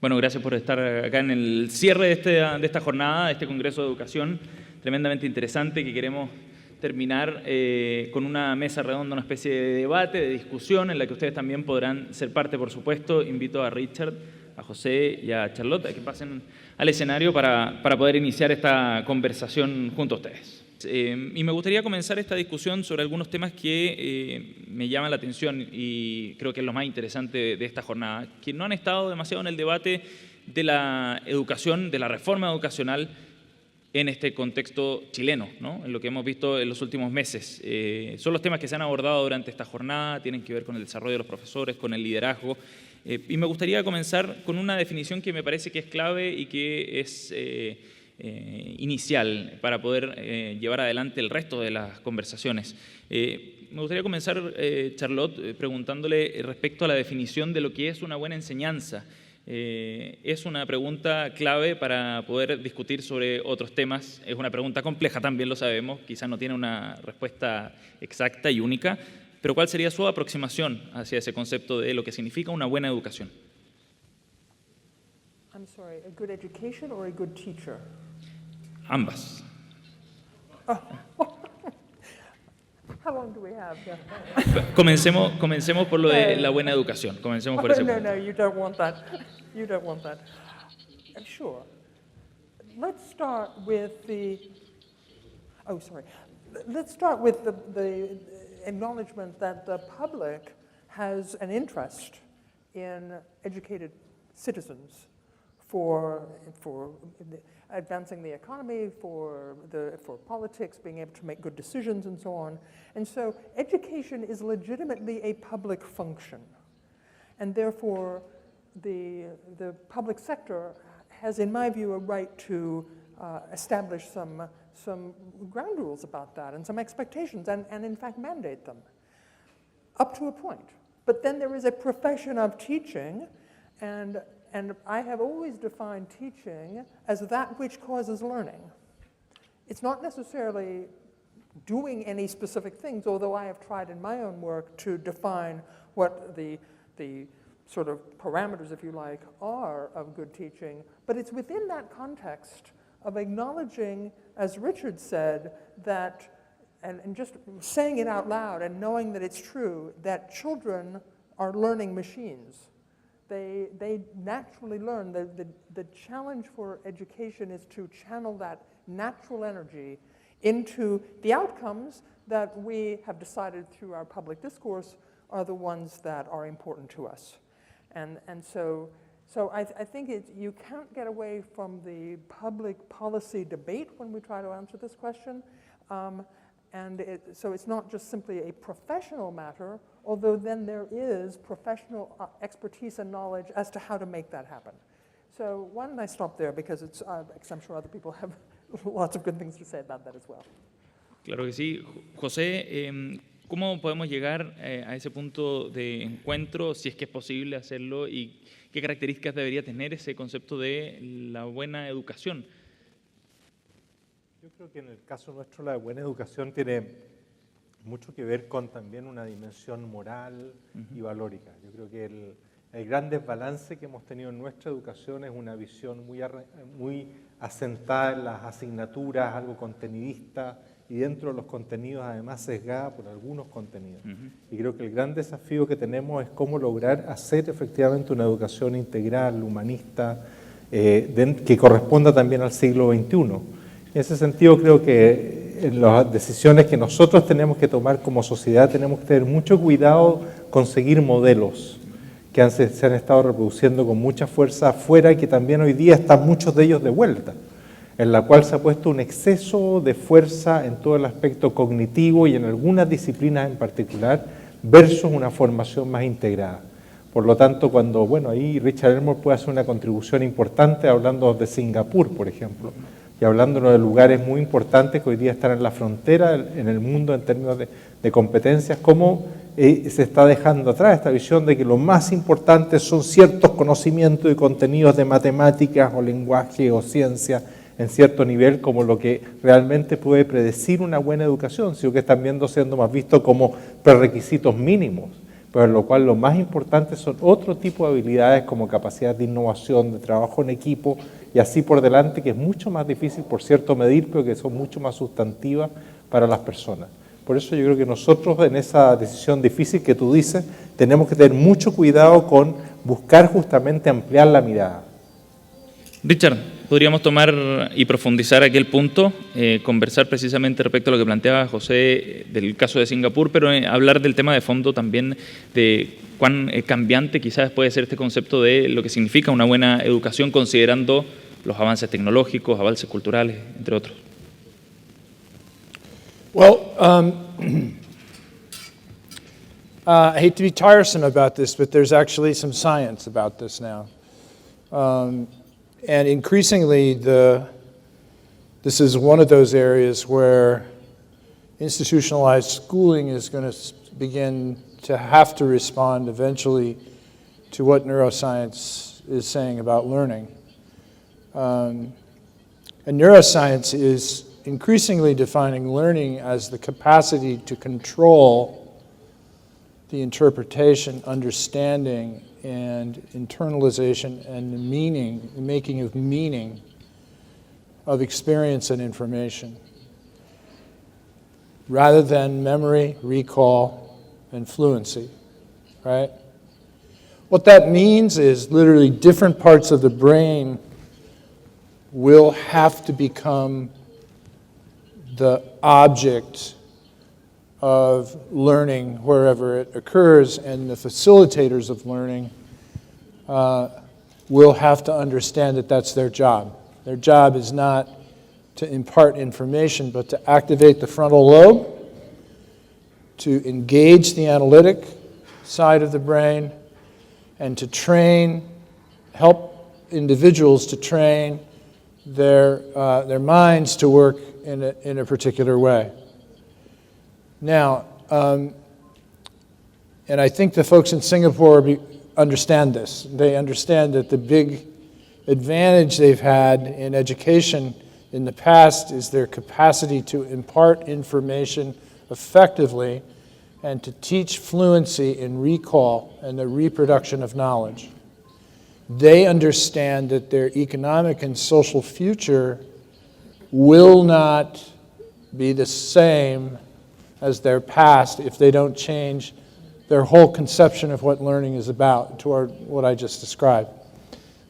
Bueno, gracias por estar acá en el cierre de esta jornada, de este Congreso de Educación, tremendamente interesante, que queremos terminar con una mesa redonda, una especie de debate, de discusión, en la que ustedes también podrán ser parte, por supuesto. Invito a Richard, a José y a Charlotte a que pasen al escenario para poder iniciar esta conversación junto a ustedes. Y me gustaría comenzar esta discusión sobre algunos temas que me llaman la atención y creo que es lo más interesante de esta jornada, que no han estado demasiado en el debate de la educación, de la reforma educacional en este contexto chileno, ¿no? En lo que hemos visto en los últimos meses. Son los temas que se han abordado durante esta jornada, tienen que ver con el desarrollo de los profesores, con el liderazgo, y me gustaría comenzar con una definición que me parece que es clave y que es inicial para poder llevar adelante el resto de las conversaciones. Me gustaría comenzar, Charlotte, preguntándole respecto a la definición de lo que es una buena enseñanza. Es una pregunta clave para poder discutir sobre otros temas. Es una pregunta compleja, también lo sabemos, quizás no tiene una respuesta exacta y única, pero ¿cuál sería su aproximación hacia ese concepto de lo que significa una buena educación? I'm sorry, a good education or a good teacher? Ambas. Oh. How long do we have? Comencemos por lo de la buena educación. Comencemos por ese punto. No, you don't want that. You don't want that. Sure. Let's start with the. Oh, sorry. Let's start with the acknowledgement that the public has an interest in educated citizens for advancing the economy, for politics, being able to make good decisions, and so on. And so education is legitimately a public function. And therefore, the public sector has, in my view, a right to establish some ground rules about that and some expectations, and in fact mandate them, up to a point. But then there is a profession of teaching, and I have always defined teaching as that which causes learning. It's not necessarily doing any specific things, although I have tried in my own work to define what the sort of parameters, if you like, are of good teaching. But it's within that context of acknowledging, as Richard said, that, and just saying it out loud and knowing that it's true, that children are learning machines. They naturally learn. The challenge for education is to channel that natural energy into the outcomes that we have decided through our public discourse are the ones that are important to us. And so I think you can't get away from the public policy debate when we try to answer this question. So it's not just simply a professional matter, although then there is professional expertise and knowledge as to how to make that happen. So why don't I stop there, because I'm sure other people have lots of good things to say about that as well. Claro que sí. José, ¿cómo podemos llegar a ese punto de encuentro, si es que es posible hacerlo, y qué características debería tener ese concepto de la buena educación? Yo creo que en el caso nuestro la buena educación tiene mucho que ver con también una dimensión moral y valórica. Yo creo que el gran desbalance que hemos tenido en nuestra educación es una visión muy asentada en las asignaturas, algo contenidista, y dentro de los contenidos además sesgada por algunos contenidos. Y creo que el gran desafío que tenemos es cómo lograr hacer efectivamente una educación integral, humanista, que corresponda también al siglo XXI. En ese sentido, creo que en las decisiones que nosotros tenemos que tomar como sociedad tenemos que tener mucho cuidado con seguir modelos que se han estado reproduciendo con mucha fuerza afuera y que también hoy día están muchos de ellos de vuelta, en la cual se ha puesto un exceso de fuerza en todo el aspecto cognitivo y en algunas disciplinas en particular, versus una formación más integrada. Por lo tanto, ahí Richard Elmore puede hacer una contribución importante hablando de Singapur, por ejemplo, y hablándonos de lugares muy importantes que hoy día están en la frontera en el mundo en términos de competencias, cómo se está dejando atrás esta visión de que lo más importante son ciertos conocimientos y contenidos de matemáticas o lenguaje o ciencia en cierto nivel como lo que realmente puede predecir una buena educación, sino que están siendo más visto como prerequisitos mínimos. pero en lo cual lo más importante son otro tipo de habilidades como capacidad de innovación, de trabajo en equipo y así por delante, que es mucho más difícil, por cierto, medir, pero que son mucho más sustantivas para las personas. Por eso yo creo que nosotros en esa decisión difícil que tú dices, tenemos que tener mucho cuidado con buscar justamente ampliar la mirada. Richard, podríamos tomar y profundizar aquel punto, conversar precisamente respecto a lo que planteaba José del caso de Singapur, pero hablar del tema de fondo también de cuán cambiante quizás puede ser este concepto de lo que significa una buena educación considerando los avances tecnológicos, avances culturales, entre otros. Well, I hate to be tiresome about this, but there's actually some science about this now. And increasingly, this is one of those areas where institutionalized schooling is going to begin to have to respond eventually to what neuroscience is saying about learning. And neuroscience is increasingly defining learning as the capacity to control the interpretation, understanding, and internalization and the meaning, the making of meaning of experience and information, rather than memory, recall, and fluency, right? What that means is literally different parts of the brain will have to become the object of learning wherever it occurs, and the facilitators of learning will have to understand that that's their job. Their job is not to impart information, but to activate the frontal lobe, to engage the analytic side of the brain, and to train, help individuals to train their minds to work in a particular way. Now, and I think the folks in Singapore understand this. They understand that the big advantage they've had in education in the past is their capacity to impart information effectively and to teach fluency in recall and the reproduction of knowledge. They understand that their economic and social future will not be the same as their past if they don't change their whole conception of what learning is about toward what I just described.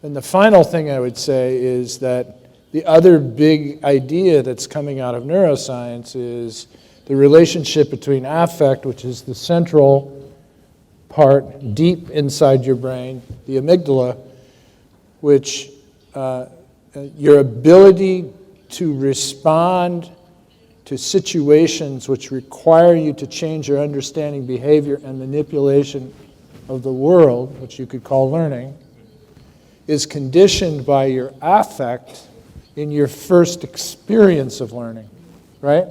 And the final thing I would say is that the other big idea that's coming out of neuroscience is the relationship between affect, which is the central part deep inside your brain, the amygdala, which your ability to respond to situations which require you to change your understanding, behavior, and manipulation of the world, which you could call learning, is conditioned by your affect in your first experience of learning, right?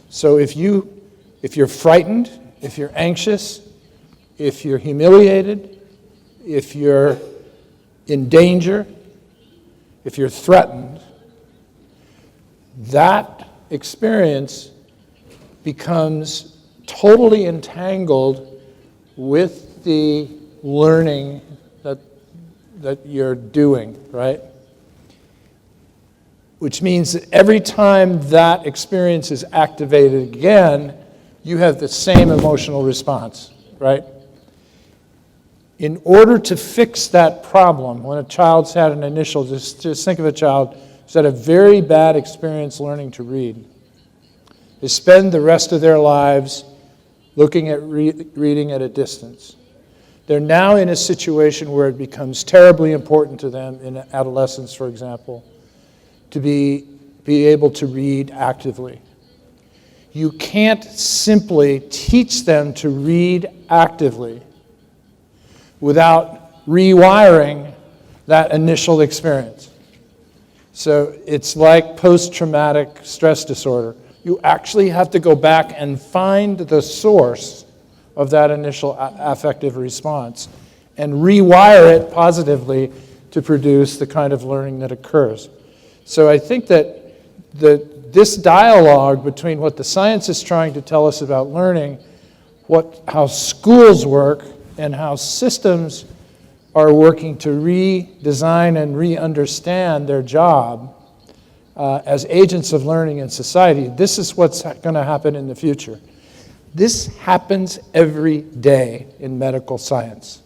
So if you're frightened, if you're anxious, if you're humiliated, if you're in danger, if you're threatened, that experience becomes totally entangled with the learning that you're doing, right? Which means that every time that experience is activated again, you have the same emotional response, right? In order to fix that problem, when a child's had an initial, just think of a child who's had a very bad experience learning to read. They spend the rest of their lives looking at reading at a distance. They're now in a situation where it becomes terribly important to them, in adolescence, for example, to be able to read actively. You can't simply teach them to read actively without rewiring that initial experience. So it's like post-traumatic stress disorder. You actually have to go back and find the source of that initial affective response and rewire it positively to produce the kind of learning that occurs. So I think that this dialogue between what the science is trying to tell us about learning how schools work and how systems are working to redesign and re-understand their job as agents of learning in society, this is what's going to happen in the future. This happens every day in medical science.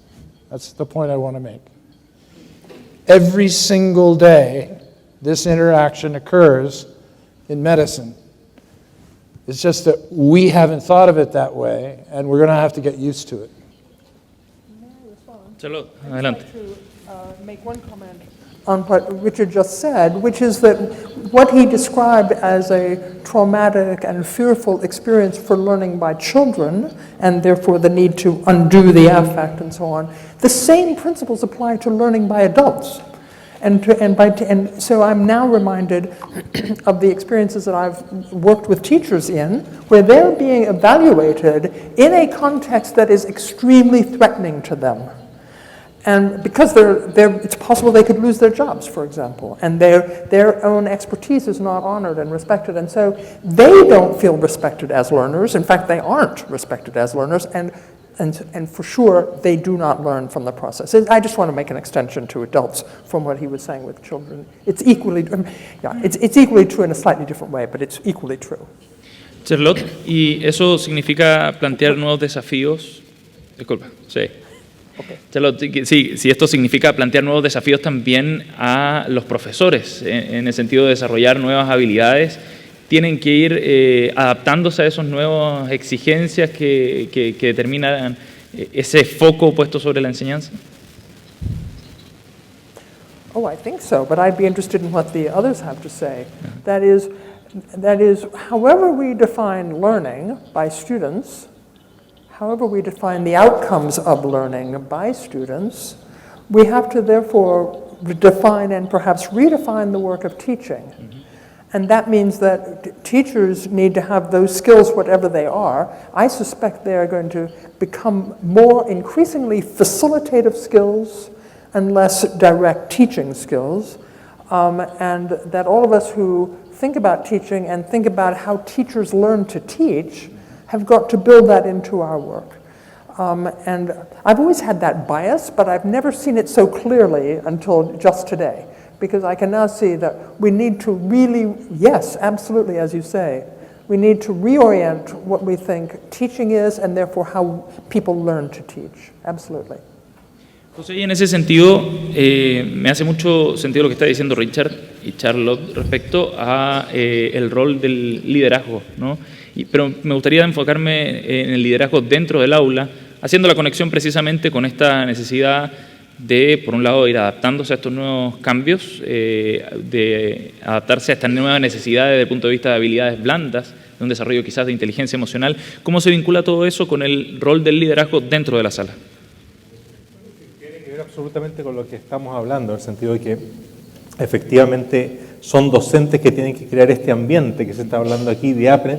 That's the point I want to make. Every single day, this interaction occurs in medicine. It's just that we haven't thought of it that way, and we're going to have to get used to it. Charlotte, adelante. I'd like to make one comment on what Richard just said, which is that what he described as a traumatic and fearful experience for learning by children, and therefore the need to undo the affect and so on, the same principles apply to learning by adults. And so I'm now reminded of the experiences that I've worked with teachers in, where they're being evaluated in a context that is extremely threatening to them. And because it's possible they could lose their jobs, for example, and their own expertise is not honored and respected. And so they don't feel respected as learners. In fact, they aren't respected as learners, and for sure, they do not learn from the process. I just want to make an extension to adults from what he was saying with children. It's equally, it's equally true in a slightly different way, but it's equally true. Charlotte, y eso significa plantear nuevos desafíos. Disculpa, sí. Okay. Charlotte, sí, esto significa plantear nuevos desafíos también a los profesores, en el sentido de desarrollar nuevas habilidades. Tienen que ir adaptándose a esas nuevas exigencias que determinan ese foco puesto sobre la enseñanza. Oh, I think so, but I'd be interested in what the others have to say. That is, however we define learning by students, however we define the outcomes of learning by students, we have to therefore define and perhaps redefine the work of teaching. Mm-hmm. And that means that teachers need to have those skills, whatever they are. I suspect they are going to become more increasingly facilitative skills and less direct teaching skills. And that all of us who think about teaching and think about how teachers learn to teach have got to build that into our work. And I've always had that bias, but I've never seen it so clearly until just today. Because I can now see that we need to really, yes, absolutely, as you say, we need to reorient what we think teaching is and therefore how people learn to teach. Absolutely. José, y en ese sentido, me hace mucho sentido lo que está diciendo Richard y Charlotte respecto a el rol del liderazgo, ¿no? Pero me gustaría enfocarme en el liderazgo dentro del aula, haciendo la conexión precisamente con esta necesidad de, por un lado, ir adaptándose a estos nuevos cambios, de adaptarse a estas nuevas necesidades desde el punto de vista de habilidades blandas, de un desarrollo quizás de inteligencia emocional. ¿Cómo se vincula todo eso con el rol del liderazgo dentro de la sala? Tiene que ver absolutamente con lo que estamos hablando, en el sentido de que efectivamente son docentes que tienen que crear este ambiente que se está hablando aquí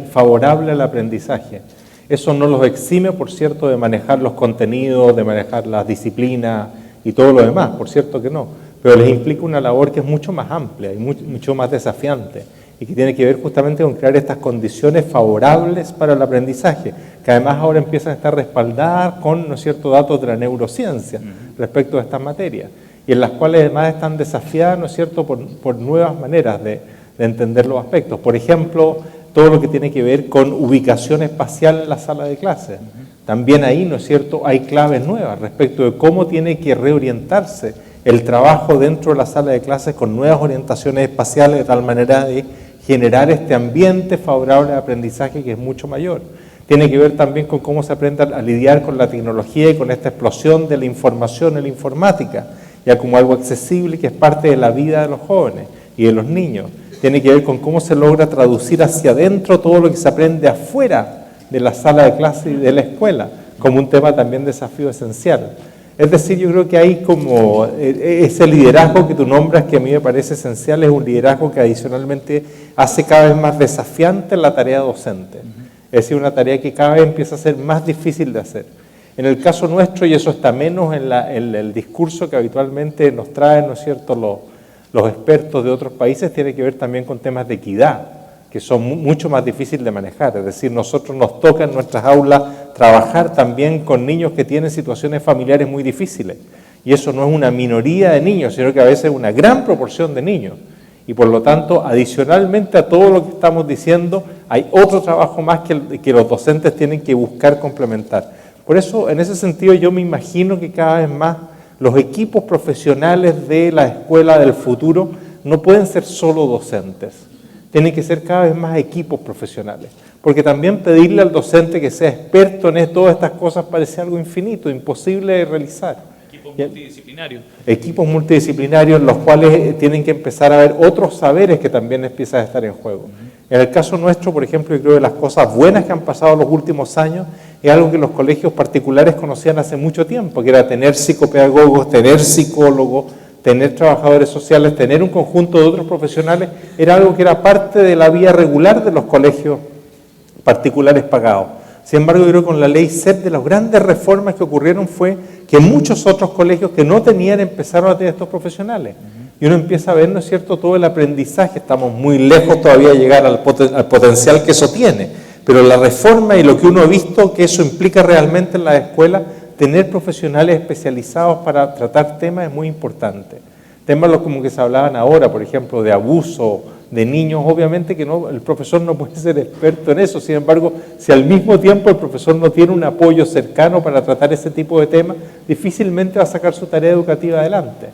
favorable al aprendizaje. Eso no los exime, por cierto, de manejar los contenidos, de manejar las disciplinas y todo lo demás, por cierto que no, pero les implica una labor que es mucho más amplia y mucho más desafiante y que tiene que ver justamente con crear estas condiciones favorables para el aprendizaje, que además ahora empiezan a estar respaldadas con, ¿no es cierto?, datos de la neurociencia respecto a estas materias, y en las cuales además están desafiadas, ¿no es cierto?, por nuevas maneras de entender los aspectos. Por ejemplo, todo lo que tiene que ver con ubicación espacial en la sala de clases. También ahí, ¿no es cierto?, hay claves nuevas respecto de cómo tiene que reorientarse el trabajo dentro de la sala de clases con nuevas orientaciones espaciales de tal manera de generar este ambiente favorable al aprendizaje que es mucho mayor. Tiene que ver también con cómo se aprende a lidiar con la tecnología y con esta explosión de la información en la informática, ya como algo accesible que es parte de la vida de los jóvenes y de los niños. Tiene que ver con cómo se logra traducir hacia adentro todo lo que se aprende afuera de la sala de clase y de la escuela, como un tema también desafío esencial. Es decir, yo creo que hay como ese liderazgo que tú nombras, que a mí me parece esencial, es un liderazgo que adicionalmente hace cada vez más desafiante la tarea docente. Es decir, una tarea que cada vez empieza a ser más difícil de hacer. En el caso nuestro, y eso está menos en el discurso que habitualmente nos traen, ¿no es cierto?, los expertos de otros países, tiene que ver también con temas de equidad, que son mucho más difíciles de manejar. Es decir, nosotros nos toca en nuestras aulas trabajar también con niños que tienen situaciones familiares muy difíciles. Y eso no es una minoría de niños, sino que a veces es una gran proporción de niños. Y por lo tanto, adicionalmente a todo lo que estamos diciendo, hay otro trabajo más que los docentes tienen que buscar complementar. Por eso, en ese sentido, yo me imagino que cada vez más los equipos profesionales de la escuela del futuro no pueden ser solo docentes. Tienen que ser cada vez más equipos profesionales. Porque también pedirle al docente que sea experto en todas estas cosas parece algo infinito, imposible de realizar. Equipos multidisciplinarios. Equipos multidisciplinarios en los cuales tienen que empezar a ver otros saberes que también empiezan a estar en juego. En el caso nuestro, por ejemplo, yo creo que las cosas buenas que han pasado en los últimos años es algo que los colegios particulares conocían hace mucho tiempo, que era tener psicopedagogos, tener psicólogos, tener trabajadores sociales, tener un conjunto de otros profesionales, era algo que era parte de la vía regular de los colegios particulares pagados. Sin embargo, yo creo que con la ley CEP, de las grandes reformas que ocurrieron fue que muchos otros colegios que no tenían empezaron a tener estos profesionales. Y uno empieza a ver, ¿no es cierto?, todo el aprendizaje. Estamos muy lejos todavía de llegar al potencial que eso tiene. Pero la reforma y lo que uno ha visto que eso implica realmente en la escuela, tener profesionales especializados para tratar temas es muy importante. Temas como que se hablaban ahora, por ejemplo, de abuso de niños, obviamente que no, el profesor no puede ser experto en eso. Sin embargo, si al mismo tiempo el profesor no tiene un apoyo cercano para tratar ese tipo de temas, difícilmente va a sacar su tarea educativa adelante.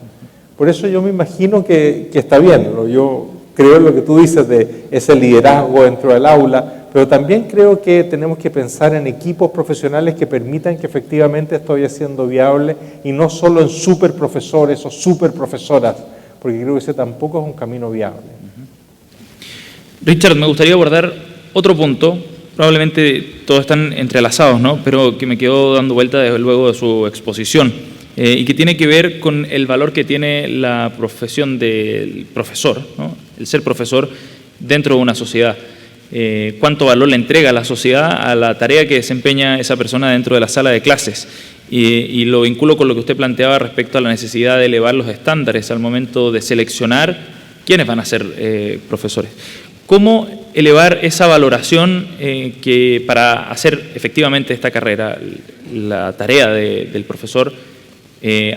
Por eso yo me imagino que está bien. Yo creo en lo que tú dices de ese liderazgo dentro del aula, pero también creo que tenemos que pensar en equipos profesionales que permitan que efectivamente esto vaya siendo viable y no solo en superprofesores o superprofesoras, porque creo que ese tampoco es un camino viable. Richard, me gustaría abordar otro punto, probablemente todos están entrelazados, ¿no?, pero que me quedó dando vuelta desde luego de su exposición, y que tiene que ver con el valor que tiene la profesión del profesor, ¿no?, el ser profesor dentro de una sociedad. Cuánto valor le entrega a la sociedad a la tarea que desempeña esa persona dentro de la sala de clases. Y lo vinculo con lo que usted planteaba respecto a la necesidad de elevar los estándares al momento de seleccionar quiénes van a ser profesores. ¿Cómo elevar esa valoración que para hacer efectivamente esta carrera, la tarea del profesor,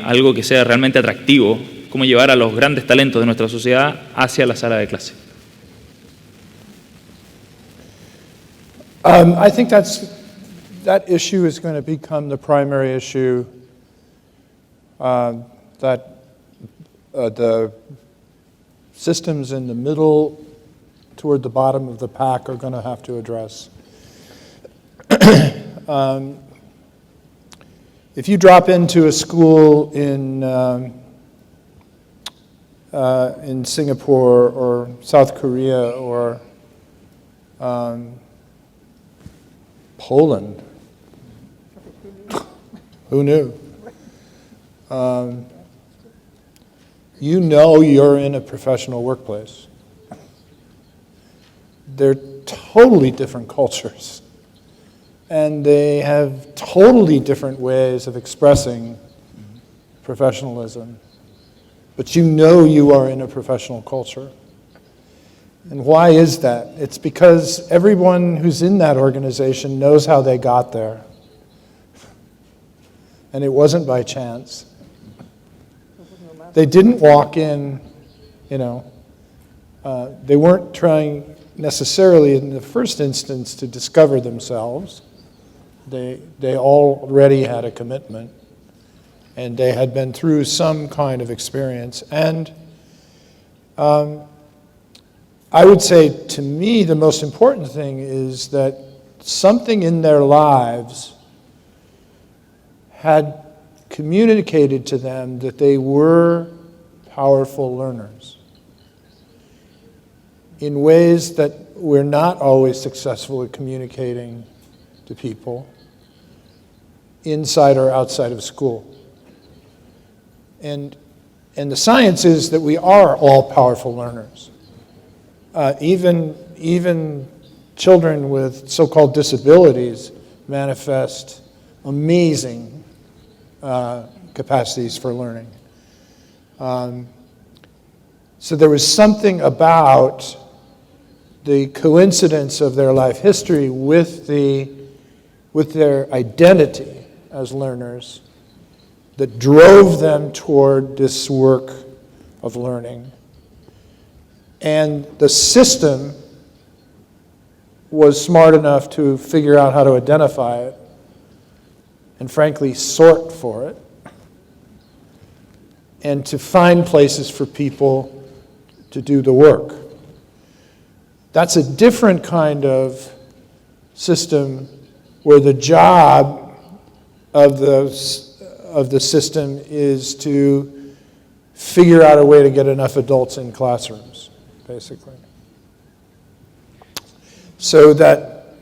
algo que sea realmente atractivo? ¿Cómo llevar a los grandes talentos de nuestra sociedad hacia la sala de clase? I think that issue is going to become the primary issue that the systems in the middle toward the bottom of the pack are going to have to address. If you drop into a school in Singapore or South Korea or Poland, who knew? You know you're in a professional workplace. They're totally different cultures, and they have totally different ways of expressing professionalism. But you know you are in a professional culture. And why is that? It's because everyone who's in that organization knows how they got there. And it wasn't by chance. They didn't walk in, they weren't trying necessarily in the first instance to discover themselves. They already had a commitment, and they had been through some kind of experience. And I would say, to me, the most important thing is that something in their lives had communicated to them that they were powerful learners in ways that we're not always successful at communicating to people inside or outside of school. And the science is that we are all powerful learners. Even children with so-called disabilities manifest amazing capacities for learning. So there was something about the coincidence of their life history with the with their identity as learners that drove them toward this work of learning. And the system was smart enough to figure out how to identify it and frankly sort for it and to find places for people to do the work. That's a different kind of system where the job of the system is to figure out a way to get enough adults in classrooms, basically. So that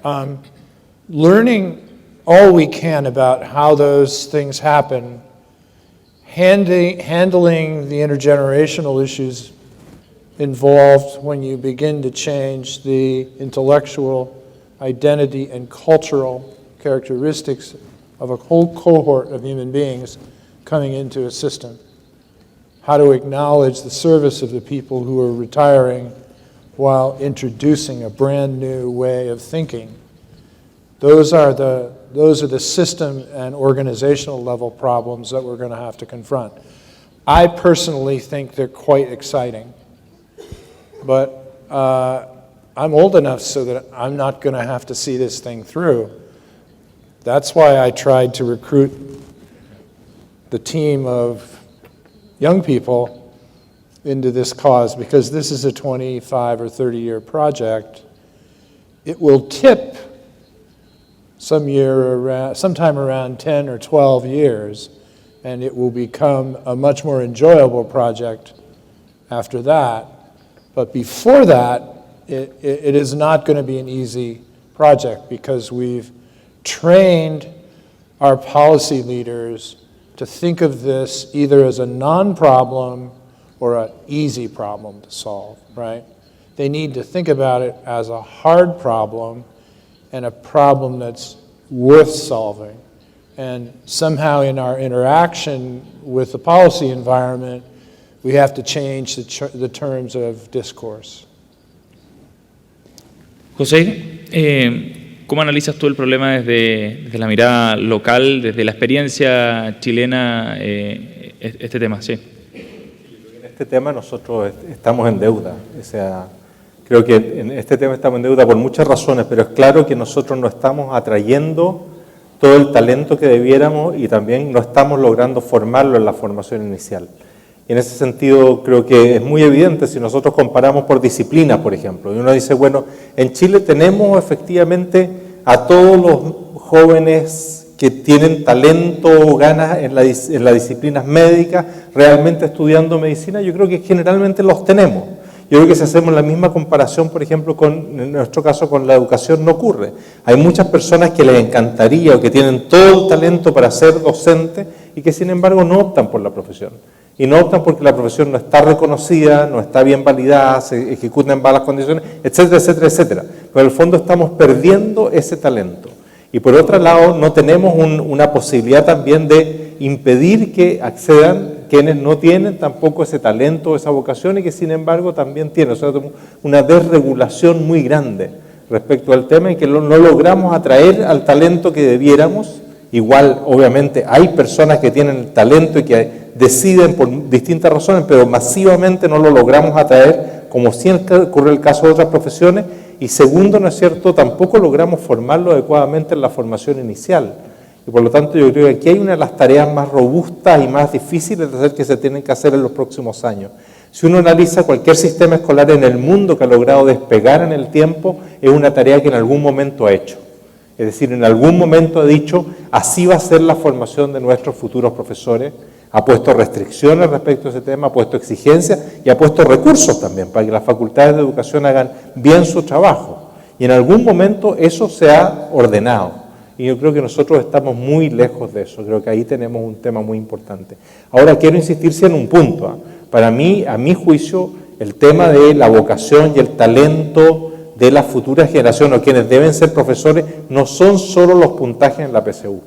learning all we can about how those things happen, handling the intergenerational issues involved when you begin to change the intellectual identity and cultural characteristics of a whole cohort of human beings coming into a system. How to acknowledge the service of the people who are retiring while introducing a brand new way of thinking. Those are the system and organizational level problems that we're going to have to confront. I personally think they're quite exciting, but I'm old enough so that I'm not going to have to see this thing through. That's why I tried to recruit the team of young people into this cause, because this is a 25 or 30-year project. It will tip sometime around 10 or 12 years, and it will become a much more enjoyable project after that. But before that, it is not going to be an easy project, because we've trained our policy leaders to think of this either as a non-problem or an easy problem to solve, right? They need to think about it as a hard problem and a problem that's worth solving. And somehow in our interaction with the policy environment, we have to change the terms of discourse. José, ¿cómo analizas tú el problema desde la mirada local, desde la experiencia chilena, este tema? Sí. En este tema nosotros estamos en deuda. O sea, creo que en este tema estamos en deuda por muchas razones, pero es claro que nosotros no estamos atrayendo todo el talento que debiéramos y también no estamos logrando formarlo en la formación inicial. Y en ese sentido creo que es muy evidente si nosotros comparamos por disciplina, por ejemplo. Y uno dice, bueno, en Chile tenemos efectivamente a todos los jóvenes que tienen talento o ganas en las disciplinas médicas, realmente estudiando medicina. Yo creo que generalmente los tenemos. Yo creo que si hacemos la misma comparación, por ejemplo, en nuestro caso con la educación, no ocurre. Hay muchas personas que les encantaría o que tienen todo el talento para ser docente y que sin embargo no optan por la profesión. Y no optan porque la profesión no está reconocida, no está bien validada, se ejecuta en malas condiciones, etcétera, etcétera, etcétera. Pero en el fondo estamos perdiendo ese talento. Y por otro lado, no tenemos una posibilidad también de impedir que accedan quienes no tienen tampoco ese talento o esa vocación y que sin embargo también tienen. O sea, una desregulación muy grande respecto al tema y que no logramos atraer al talento que debiéramos. Igual, obviamente, hay personas que tienen el talento y que deciden por distintas razones, pero masivamente no lo logramos atraer, como siempre ocurre el caso de otras profesiones. Y segundo, ¿no es cierto?, tampoco logramos formarlo adecuadamente en la formación inicial. Y por lo tanto yo creo que aquí hay una de las tareas más robustas y más difíciles de hacer que se tienen que hacer en los próximos años. Si uno analiza cualquier sistema escolar en el mundo que ha logrado despegar en el tiempo, es una tarea que en algún momento ha hecho. Es decir, en algún momento ha dicho, así va a ser la formación de nuestros futuros profesores, ha puesto restricciones respecto a ese tema, ha puesto exigencias y ha puesto recursos también para que las facultades de educación hagan bien su trabajo. Y en algún momento eso se ha ordenado. Y yo creo que nosotros estamos muy lejos de eso. Creo que ahí tenemos un tema muy importante. Ahora quiero insistirse en un punto. Para mí, a mi juicio, el tema de la vocación y el talento de las futuras generaciones o quienes deben ser profesores no son solo los puntajes en la PSU.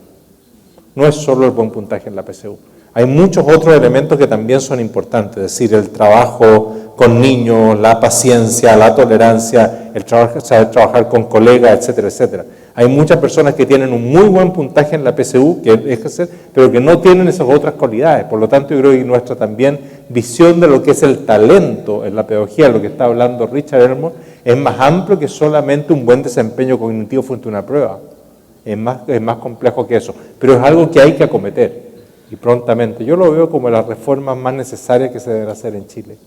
No es solo el buen puntaje en la PSU. Hay muchos otros elementos que también son importantes, es decir, el trabajo con niños, la paciencia, la tolerancia, el saber trabajar con colegas, etcétera, etcétera. Hay muchas personas que tienen un muy buen puntaje en la PSU, pero que no tienen esas otras cualidades. Por lo tanto, yo creo que nuestra también visión de lo que es el talento en la pedagogía, lo que está hablando Richard Elmore, es más amplio que solamente un buen desempeño cognitivo frente a una prueba. Es más complejo que eso, pero es algo que hay que acometer y prontamente. Yo lo veo como las reformas más necesarias que se deben hacer en Chile.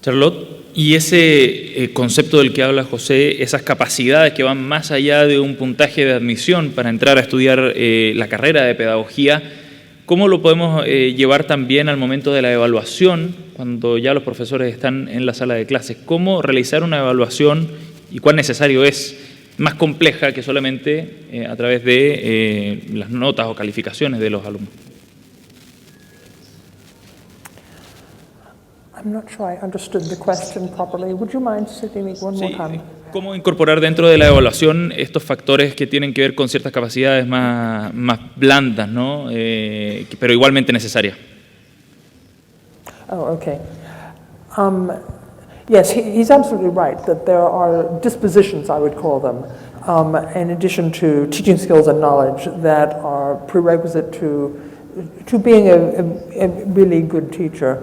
Charlotte, y ese concepto del que habla José, esas capacidades que van más allá de un puntaje de admisión para entrar a estudiar la carrera de pedagogía, ¿cómo lo podemos llevar también al momento de la evaluación, cuando ya los profesores están en la sala de clases? ¿Cómo realizar una evaluación y cuán necesario es, más compleja que solamente a través de las notas o calificaciones de los alumnos? I'm not sure I understood the question properly. Would you mind sitting it one more Sí, time? ¿cómo incorporar dentro de la evaluación estos factores que tienen que ver con ciertas capacidades más blandas, ¿no? Pero igualmente necesarias? Oh, okay. Yes, he's absolutely right that there are dispositions, I would call them, in addition to teaching skills and knowledge that are prerequisite to being a really good teacher.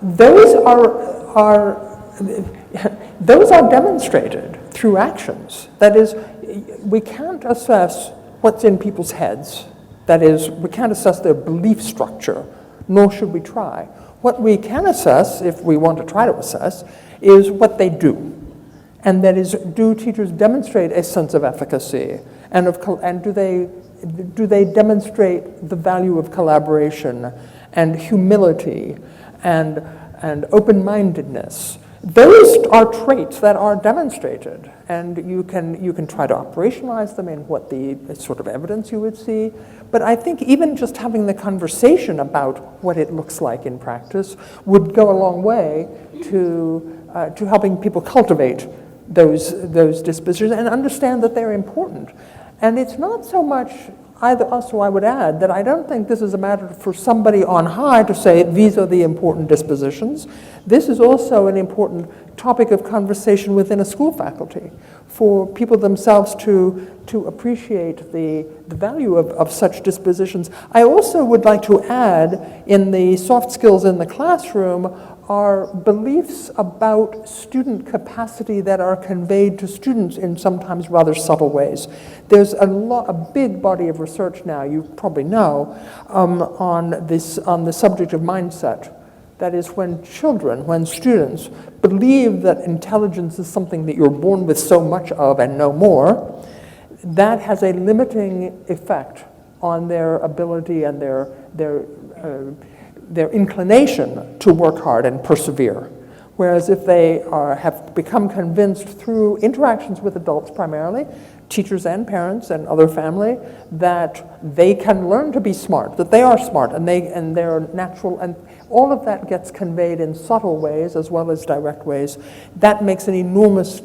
Those are demonstrated through actions. That is, we can't assess what's in people's heads. That is, we can't assess their belief structure, nor should we try. What we can assess, if we want to try to assess, is what they do. And that is, do teachers demonstrate a sense of efficacy? And do they demonstrate the value of collaboration and humility and open-mindedness? Those are traits that are demonstrated, and you can try to operationalize them in what the sort of evidence you would see. But I think even just having the conversation about what it looks like in practice would go a long way to helping people cultivate those dispositions and understand that they're important. And it's not so much also, I would add that I don't think this is a matter for somebody on high to say these are the important dispositions. This is also an important topic of conversation within a school faculty for people themselves to appreciate the value of such dispositions. I also would like to add in the soft skills in the classroom are beliefs about student capacity that are conveyed to students in sometimes rather subtle ways. There's a big body of research now, you probably know, on the subject of mindset. That is, when students believe that intelligence is something that you're born with so much of and no more, that has a limiting effect on their ability and their inclination to work hard and persevere. Whereas if they have become convinced through interactions with adults primarily, teachers and parents and other family, that they can learn to be smart, that they are smart and they're natural, and all of that gets conveyed in subtle ways as well as direct ways. That makes an enormous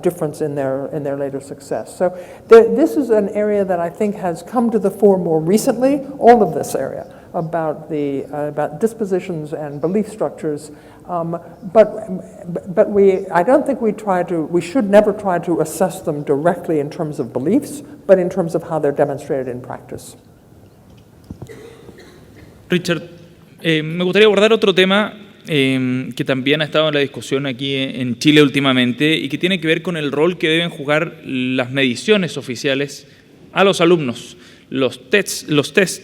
difference in their later success. So this is an area that I think has come to the fore more recently, all of this area, about dispositions and belief structures, but I don't think we should never try to assess them directly in terms of beliefs, but in terms of how they're demonstrated in practice. Richard, me gustaría abordar otro tema que también ha estado en la discusión aquí en Chile últimamente y que tiene que ver con el rol que deben jugar las mediciones oficiales a los alumnos. Los tests,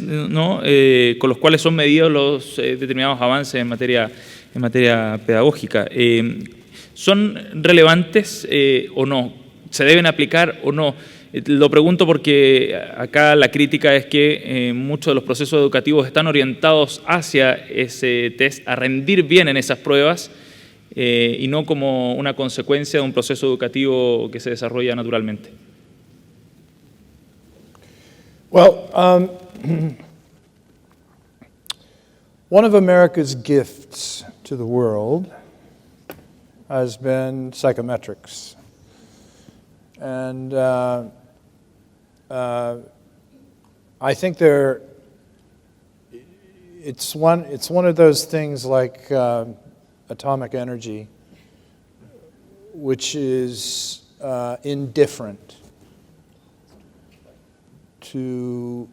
¿no? Con los cuales son medidos los determinados avances en materia pedagógica. ¿Son relevantes o no? ¿Se deben aplicar o no? Lo pregunto porque acá la crítica es que muchos de los procesos educativos están orientados hacia ese test, a rendir bien en esas pruebas y no como una consecuencia de un proceso educativo que se desarrolla naturalmente. Well, one of America's gifts to the world has been psychometrics. And I think there it's one of those things like atomic energy, which is indifferent to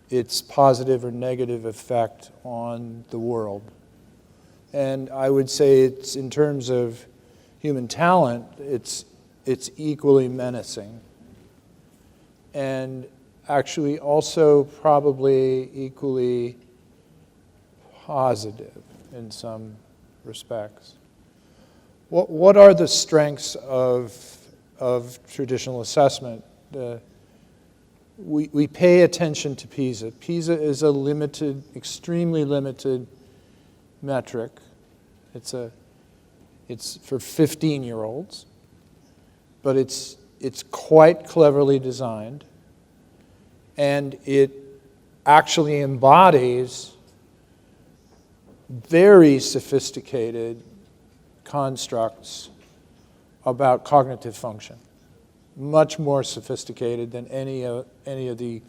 its positive or negative effect on the world. And I would say it's, in terms of human talent, it's equally menacing. And actually also probably equally positive in some respects. What are the strengths of traditional assessment? We pay attention to PISA. PISA is a limited, extremely limited metric. It's for 15-year-olds, but it's quite cleverly designed, and it actually embodies very sophisticated constructs about cognitive function, much more sophisticated than any of the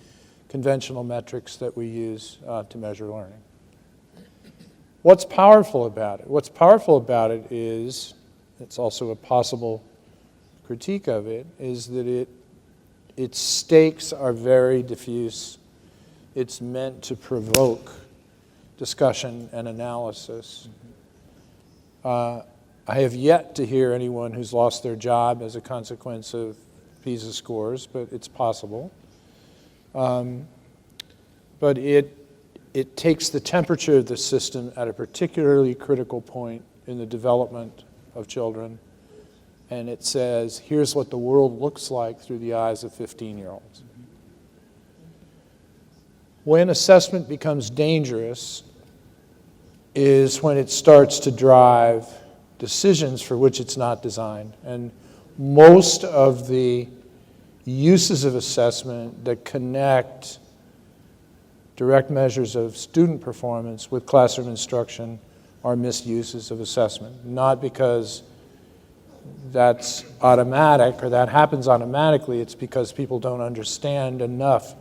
conventional metrics that we use to measure learning. What's powerful about it? What's powerful about it is, it's also a possible critique of it, is that its stakes are very diffuse. It's meant to provoke discussion and analysis. I have yet to hear anyone who's lost their job as a consequence of PISA scores, but it's possible. But it takes the temperature of the system at a particularly critical point in the development of children, and it says, here's what the world looks like through the eyes of 15-year-olds. When assessment becomes dangerous is when it starts to drive decisions for which it's not designed. And most of the uses of assessment that connect direct measures of student performance with classroom instruction are misuses of assessment, not because that's automatic or that happens automatically. It's because people don't understand enough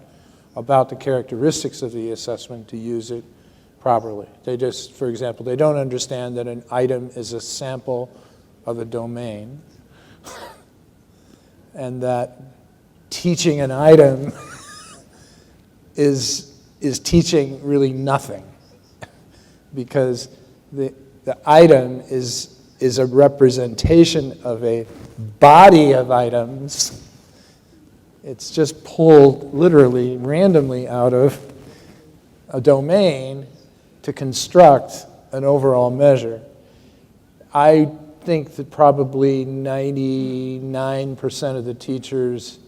about the characteristics of the assessment to use it properly. They just, for example, they don't understand that an item is a sample of a domain and that teaching an item is teaching really nothing, because the item is a representation of a body of items. It's just pulled literally randomly out of a domain to construct an overall measure. I think that probably 99% of the teachers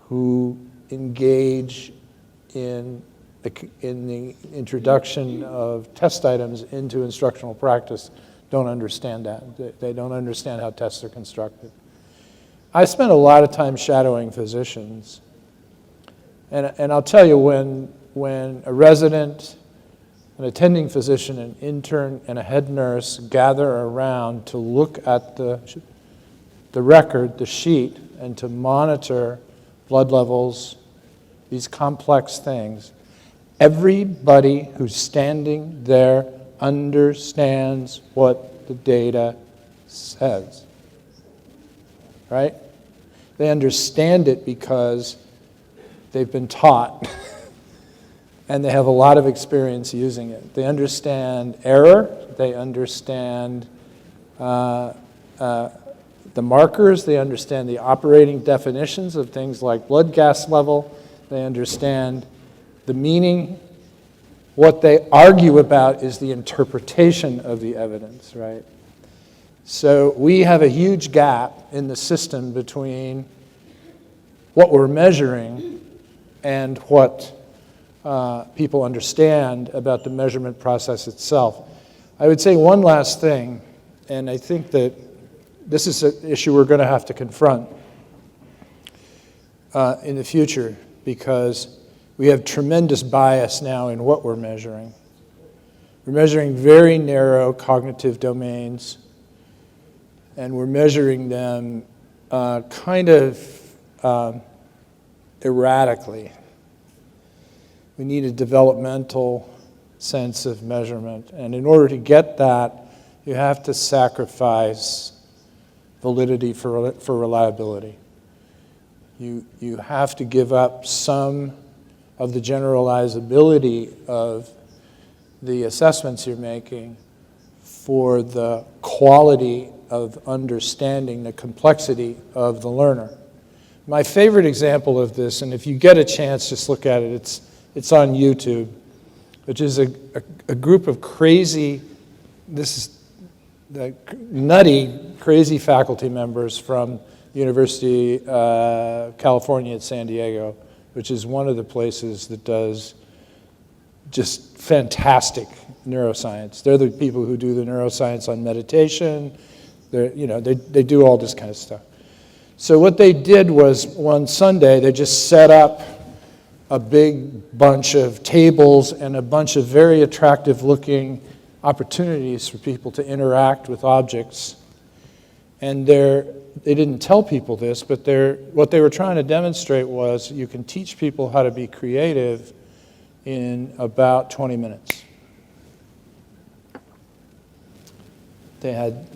who engage in the introduction of test items into instructional practice don't understand that. They don't understand how tests are constructed. I spent a lot of time shadowing physicians, and I'll tell you, when a resident, an attending physician, an intern, and a head nurse gather around to look at the record, the sheet, and to monitor blood levels, these complex things, everybody who's standing there understands what the data says, right? They understand it because they've been taught and they have a lot of experience using it. They understand error, they understand the markers, they understand the operating definitions of things like blood gas level, they understand the meaning. What they argue about is the interpretation of the evidence, right? So we have a huge gap in the system between what we're measuring and what people understand about the measurement process itself. I would say one last thing, and I think that this is an issue we're going to have to confront in the future, because we have tremendous bias now in what we're measuring. We're measuring very narrow cognitive domains, and we're measuring them kind of erratically. We need a developmental sense of measurement. And in order to get that, you have to sacrifice validity for reliability. You have to give up some of the generalizability of the assessments you're making for the quality of understanding the complexity of the learner. My favorite example of this, and if you get a chance, just look at it, it's on YouTube, which is a group of crazy, this is the nutty, crazy faculty members from University of California at San Diego, which is one of the places that does just fantastic neuroscience. They're the people who do the neuroscience on meditation. They do all this kind of stuff. So what they did was one Sunday, they just set up a big bunch of tables and a bunch of very attractive looking opportunities for people to interact with objects. And they didn't tell people this, but what they were trying to demonstrate was you can teach people how to be creative in about 20 minutes. They had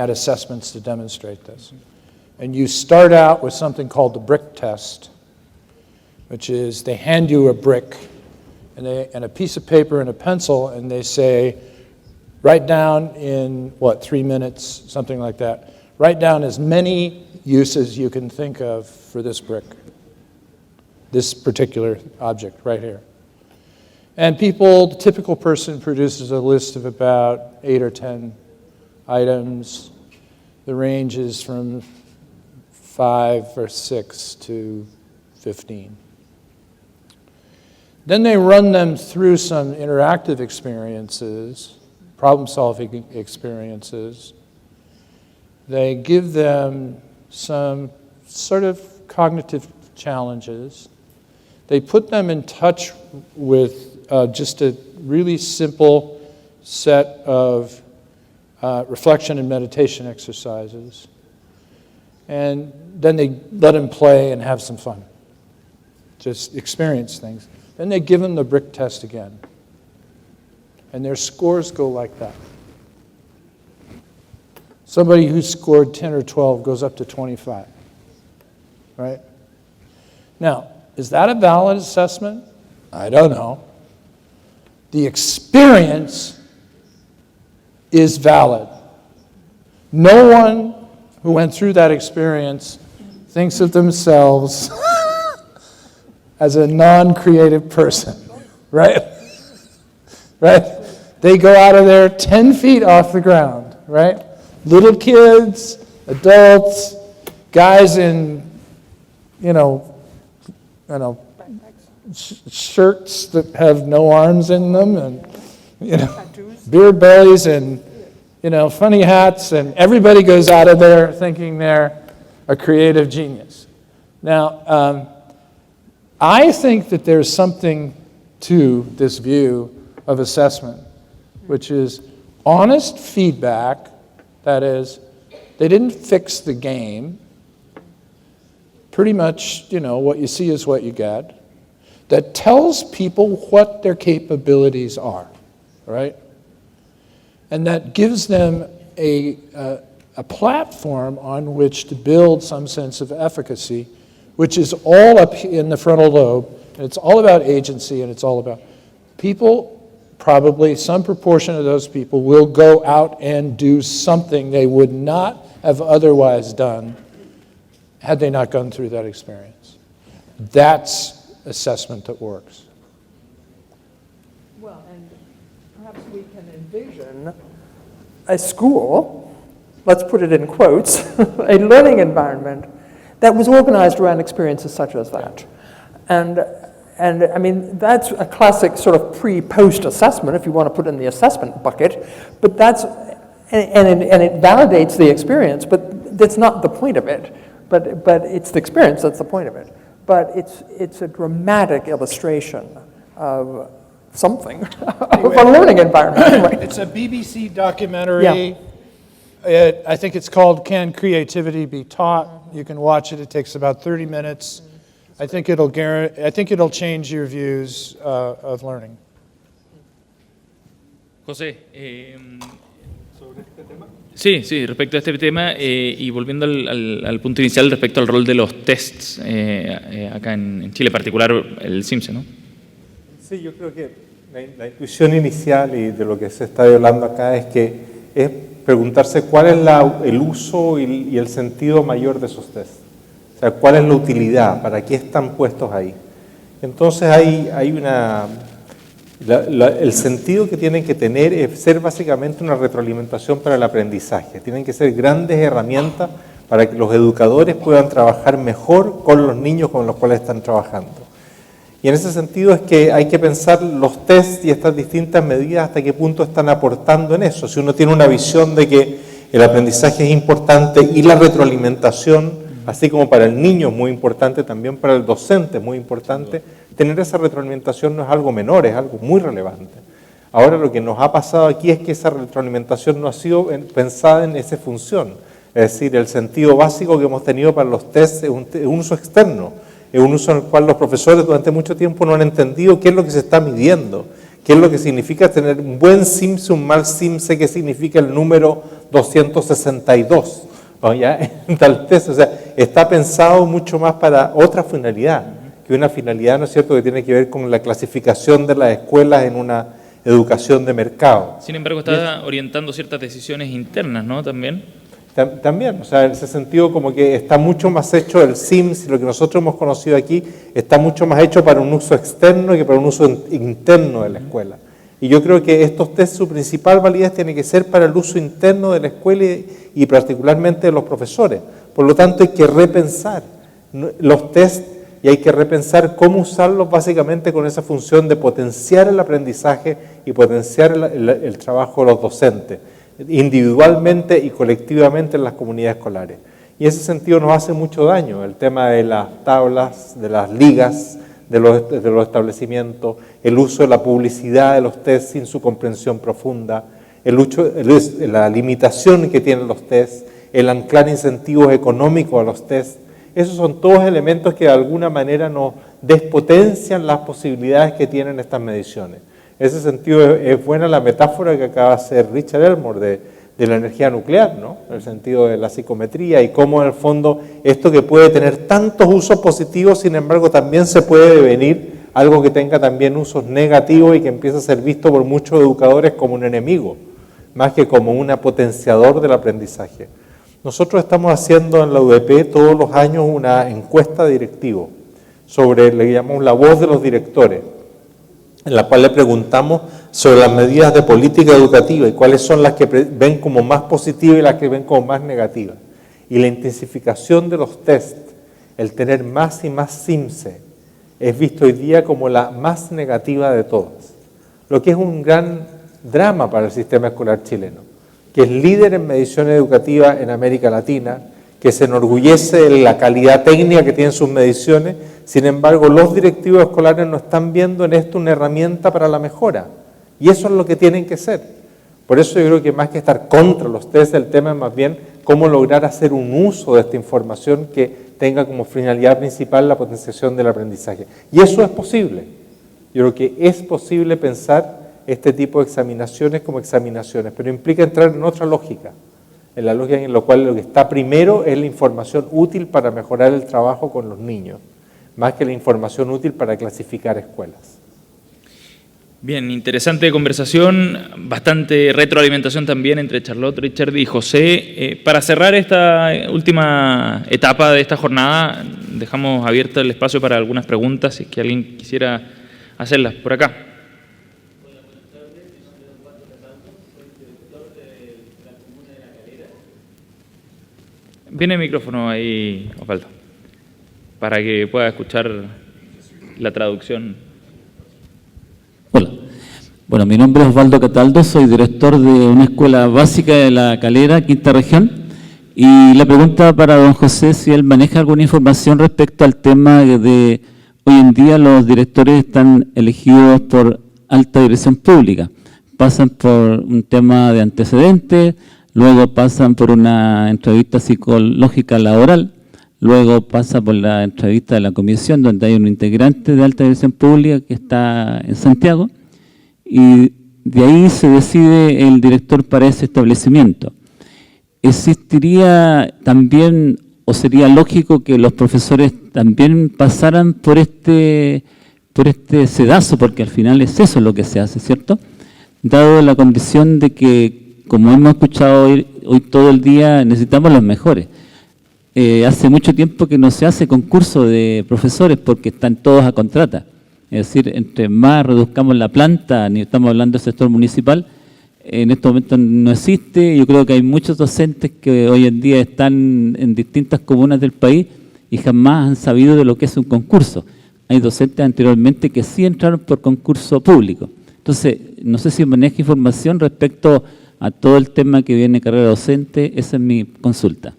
assessments to demonstrate this. And you start out with something called the brick test, which is they hand you a brick and a piece of paper and a pencil, and they say, write down in, 3 minutes, something like that. Write down as many uses you can think of for this brick, this particular object right here. And the typical person produces a list of about 8 or 10 items. The range is from 5 or 6 to 15. Then they run them through some interactive experiences, problem-solving experiences. They give them some sort of cognitive challenges. They put them in touch with just a really simple set of reflection and meditation exercises. And then they let them play and have some fun, just experience things. Then they give them the brick test again. And their scores go like that. Somebody who scored 10 or 12 goes up to 25, right? Now, is that a valid assessment? I don't know. The experience is valid. No one who went through that experience thinks of themselves as a non-creative person, right? Right? They go out of there 10 feet off the ground, right? Little kids, adults, guys in, shirts that have no arms in them, and beard bellies, and funny hats, and everybody goes out of there thinking they're a creative genius. Now, I think that there's something to this view of assessment, which is honest feedback. That is, they didn't fix the game. Pretty much, what you see is what you get. That tells people what their capabilities are, right? And that gives them a platform on which to build some sense of efficacy, which is all up in the frontal lobe, and it's all about agency, and it's all about people. Probably some proportion of those people will go out and do something they would not have otherwise done had they not gone through that experience. That's assessment that works. Well, and perhaps we can envision a school, let's put it in quotes, a learning environment that was organized around experiences such as that. And I mean, that's a classic sort of pre-post assessment, if you want to put it in the assessment bucket, but that's, and it validates the experience, but that's not the point of it. But it's the experience that's the point of it. But it's a dramatic illustration of something, of a learning environment. Right? It's a BBC documentary. Yeah. I think it's called Can Creativity Be Taught? You can watch it. It takes about 30 minutes. I think it'll change your views of learning. José, sí, respecto a este tema y volviendo al punto inicial respecto al rol de los tests acá en Chile, en particular el CIMSE, ¿no? Sí, yo creo que la intuición inicial y de lo que se está hablando acá es preguntarse cuál es el uso y el sentido mayor de esos tests. O sea, cuál es la utilidad, para qué están puestos ahí. Entonces el sentido que tienen que tener es ser básicamente una retroalimentación para el aprendizaje. Tienen que ser grandes herramientas para que los educadores puedan trabajar mejor con los niños con los cuales están trabajando. Y en ese sentido es que hay que pensar los tests y estas distintas medidas hasta qué punto están aportando en eso. Si uno tiene una visión de que el aprendizaje es importante y la retroalimentación, así como para el niño es muy importante, también para el docente es muy importante, tener esa retroalimentación no es algo menor, es algo muy relevante. Ahora lo que nos ha pasado aquí es que esa retroalimentación no ha sido pensada en esa función. Es decir, el sentido básico que hemos tenido para los tests es un uso externo, es un uso en el cual los profesores durante mucho tiempo no han entendido qué es lo que se está midiendo, qué es lo que significa tener un buen CIMSE, un mal CIMSE, qué significa el número 262. ¿Ya? En tal test, o sea, está pensado mucho más para otra finalidad, que una finalidad, ¿no es cierto?, que tiene que ver con la clasificación de las escuelas en una educación de mercado. Sin embargo, está orientando ciertas decisiones internas, ¿no?, también. También, o sea, en ese sentido como que está mucho más hecho el CIMSS, lo que nosotros hemos conocido aquí, está mucho más hecho para un uso externo que para un uso interno de la escuela. Y yo creo que estos test, su principal validez tiene que ser para el uso interno de la escuela y particularmente de los profesores. Por lo tanto, hay que repensar los test y hay que repensar cómo usarlos básicamente con esa función de potenciar el aprendizaje y potenciar el trabajo de los docentes, individualmente y colectivamente en las comunidades escolares. Y en ese sentido nos hace mucho daño el tema de las tablas, de las ligas, de los establecimientos, el uso de la publicidad de los test sin su comprensión profunda, la limitación que tienen los test, el anclar incentivos económicos a los test. Esos son todos elementos que de alguna manera nos despotencian las posibilidades que tienen estas mediciones. En ese sentido es buena la metáfora que acaba de hacer Richard Elmore de la energía nuclear, ¿no? En el sentido de la psicometría y cómo en el fondo esto que puede tener tantos usos positivos, sin embargo también se puede devenir algo que tenga también usos negativos y que empiece a ser visto por muchos educadores como un enemigo, más que como un potenciador del aprendizaje. Nosotros estamos haciendo en la UDP todos los años una encuesta de directivos sobre, le llamamos la voz de los directores, en la cual le preguntamos sobre las medidas de política educativa y cuáles son las que ven como más positivas y las que ven como más negativas. Y la intensificación de los test, el tener más y más CIMSE, es visto hoy día como la más negativa de todas, lo que es un gran drama para el sistema escolar chileno, que es líder en medición educativa en América Latina, que se enorgullece de la calidad técnica que tienen sus mediciones. Sin embargo, los directivos escolares no están viendo en esto una herramienta para la mejora. Y eso es lo que tienen que ser. Por eso yo creo que más que estar contra los test, el tema es más bien cómo lograr hacer un uso de esta información que tenga como finalidad principal la potenciación del aprendizaje. Y eso es posible. Yo creo que es posible pensar este tipo de examinaciones como examinaciones, pero implica entrar en otra lógica. En la lógica en la cual lo que está primero es la información útil para mejorar el trabajo con los niños, más que la información útil para clasificar escuelas. Bien, interesante conversación, bastante retroalimentación también entre Charlotte, Richard y José. Para cerrar esta última etapa de esta jornada, dejamos abierto el espacio para algunas preguntas, si es que alguien quisiera hacerlas por acá. Viene el micrófono ahí, Osvaldo, para que pueda escuchar la traducción. Hola. Bueno, mi nombre es Osvaldo Cataldo, soy director de una escuela básica de La Calera, quinta región, y la pregunta para don José si él maneja alguna información respecto al tema de hoy en día los directores están elegidos por alta dirección pública, pasan por un tema de antecedentes, luego pasan por una entrevista psicológica laboral, luego pasa por la entrevista de la comisión, donde hay un integrante de alta dirección pública que está en Santiago, y de ahí se decide el director para ese establecimiento. ¿Existiría también, o sería lógico que los profesores también pasaran por este sedazo, porque al final es eso lo que se hace, ¿cierto? Dado la condición de que, como hemos escuchado hoy todo el día, necesitamos los mejores. Hace mucho tiempo que no se hace concurso de profesores porque están todos a contrata. Es decir, entre más reduzcamos la planta, ni estamos hablando del sector municipal, en este momento no existe. Yo creo que hay muchos docentes que hoy en día están en distintas comunas del país y jamás han sabido de lo que es un concurso. Hay docentes anteriormente que sí entraron por concurso público. Entonces, no sé si maneja información respecto a todo el tema que viene carrera docente. Esa es mi consulta.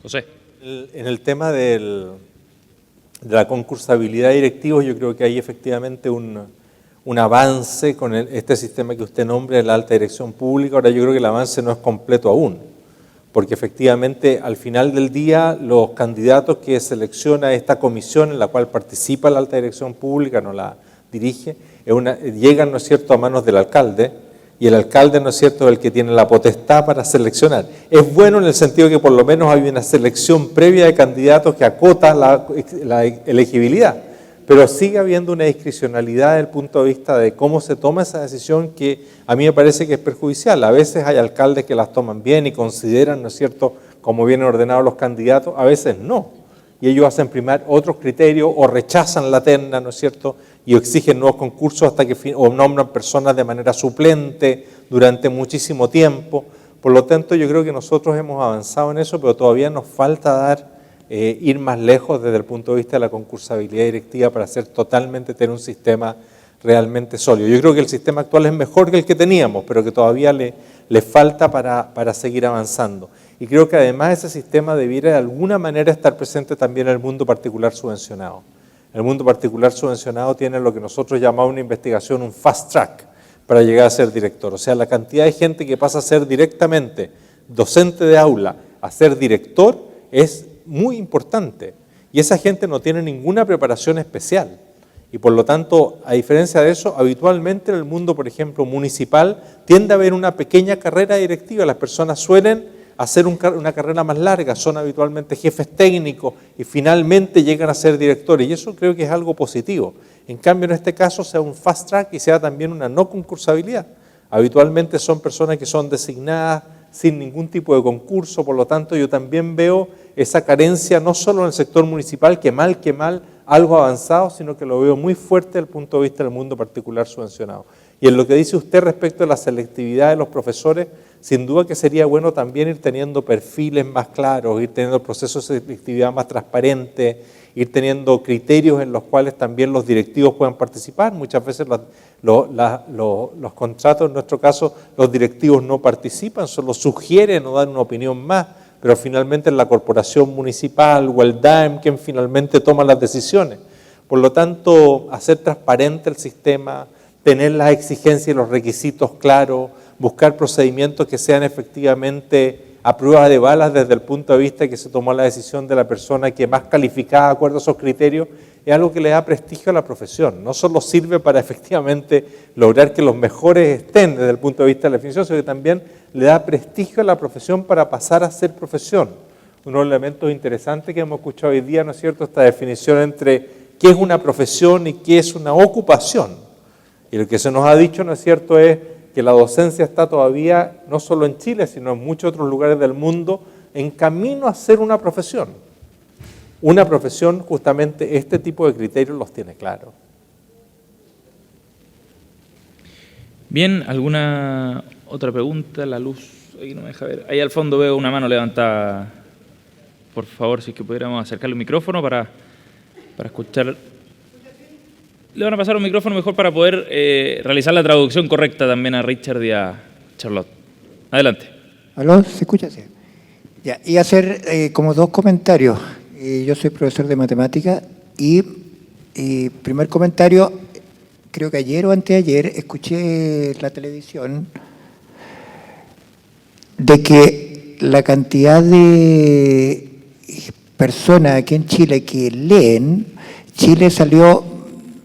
José. En el tema de la concursabilidad de directivos, yo creo que hay efectivamente un avance con este sistema que usted nombra de la alta dirección pública. Ahora yo creo que el avance no es completo aún, porque efectivamente al final del día los candidatos que selecciona esta comisión en la cual participa la alta dirección pública, no la dirige, llegan, ¿no es cierto?, a manos del alcalde, y el alcalde, ¿no es cierto?, es el que tiene la potestad para seleccionar. Es bueno en el sentido que por lo menos hay una selección previa de candidatos que acota la elegibilidad, pero sigue habiendo una discrecionalidad desde el punto de vista de cómo se toma esa decisión que a mí me parece que es perjudicial. A veces hay alcaldes que las toman bien y consideran, ¿no es cierto?, cómo vienen ordenados los candidatos, a veces no. Y ellos hacen primar otros criterios o rechazan la terna, ¿no es cierto?, y exigen nuevos concursos o nombran personas de manera suplente durante muchísimo tiempo. Por lo tanto, yo creo que nosotros hemos avanzado en eso, pero todavía nos falta ir más lejos desde el punto de vista de la concursabilidad directiva para tener un sistema realmente sólido. Yo creo que el sistema actual es mejor que el que teníamos, pero que todavía le falta para seguir avanzando. Y creo que además ese sistema debiera de alguna manera estar presente también en el mundo particular subvencionado. El mundo particular subvencionado tiene lo que nosotros llamamos una investigación, un fast track, para llegar a ser director. O sea, la cantidad de gente que pasa a ser directamente docente de aula a ser director es muy importante. Y esa gente no tiene ninguna preparación especial. Y por lo tanto, a diferencia de eso, habitualmente en el mundo, por ejemplo, municipal, tiende a haber una pequeña carrera directiva. Las personas suelen hacer una carrera más larga, son habitualmente jefes técnicos y finalmente llegan a ser directores, y eso creo que es algo positivo. En cambio, en este caso, sea un fast track y sea también una no concursabilidad. Habitualmente son personas que son designadas sin ningún tipo de concurso, por lo tanto yo también veo esa carencia no solo en el sector municipal, que mal, algo avanzado, sino que lo veo muy fuerte desde el punto de vista del mundo particular subvencionado. Y en lo que dice usted respecto a la selectividad de los profesores, sin duda que sería bueno también ir teniendo perfiles más claros, ir teniendo procesos de selectividad más transparentes, ir teniendo criterios en los cuales también los directivos puedan participar. Muchas veces los contratos, en nuestro caso, los directivos no participan, solo sugieren o dan una opinión más, pero finalmente es la corporación municipal o el DAEM quien finalmente toma las decisiones. Por lo tanto, hacer transparente el sistema, tener las exigencias y los requisitos claros, buscar procedimientos que sean efectivamente a prueba de balas desde el punto de vista que se tomó la decisión de la persona que más calificada de acuerdo a esos criterios, es algo que le da prestigio a la profesión. No solo sirve para efectivamente lograr que los mejores estén desde el punto de vista de la definición, sino que también le da prestigio a la profesión para pasar a ser profesión. Uno de los elementos interesantes que hemos escuchado hoy día, ¿no es cierto?, esta definición entre qué es una profesión y qué es una ocupación. Y lo que se nos ha dicho, ¿no es cierto?, es que la docencia está todavía, no solo en Chile, sino en muchos otros lugares del mundo, en camino a ser una profesión. Una profesión, justamente, este tipo de criterios los tiene claros. Bien, ¿alguna otra pregunta? La luz, ahí no me deja ver. Ahí al fondo veo una mano levantada. Por favor, si es que pudiéramos acercarle un micrófono para escuchar. Le van a pasar un micrófono mejor para poder realizar la traducción correcta también a Richard y a Charlotte. Adelante. ¿Aló? ¿Se escucha? Sí. Ya, y hacer como dos comentarios. Yo soy profesor de matemática y primer comentario, creo que ayer o anteayer escuché en la televisión de que la cantidad de personas aquí en Chile que leen, Chile salió,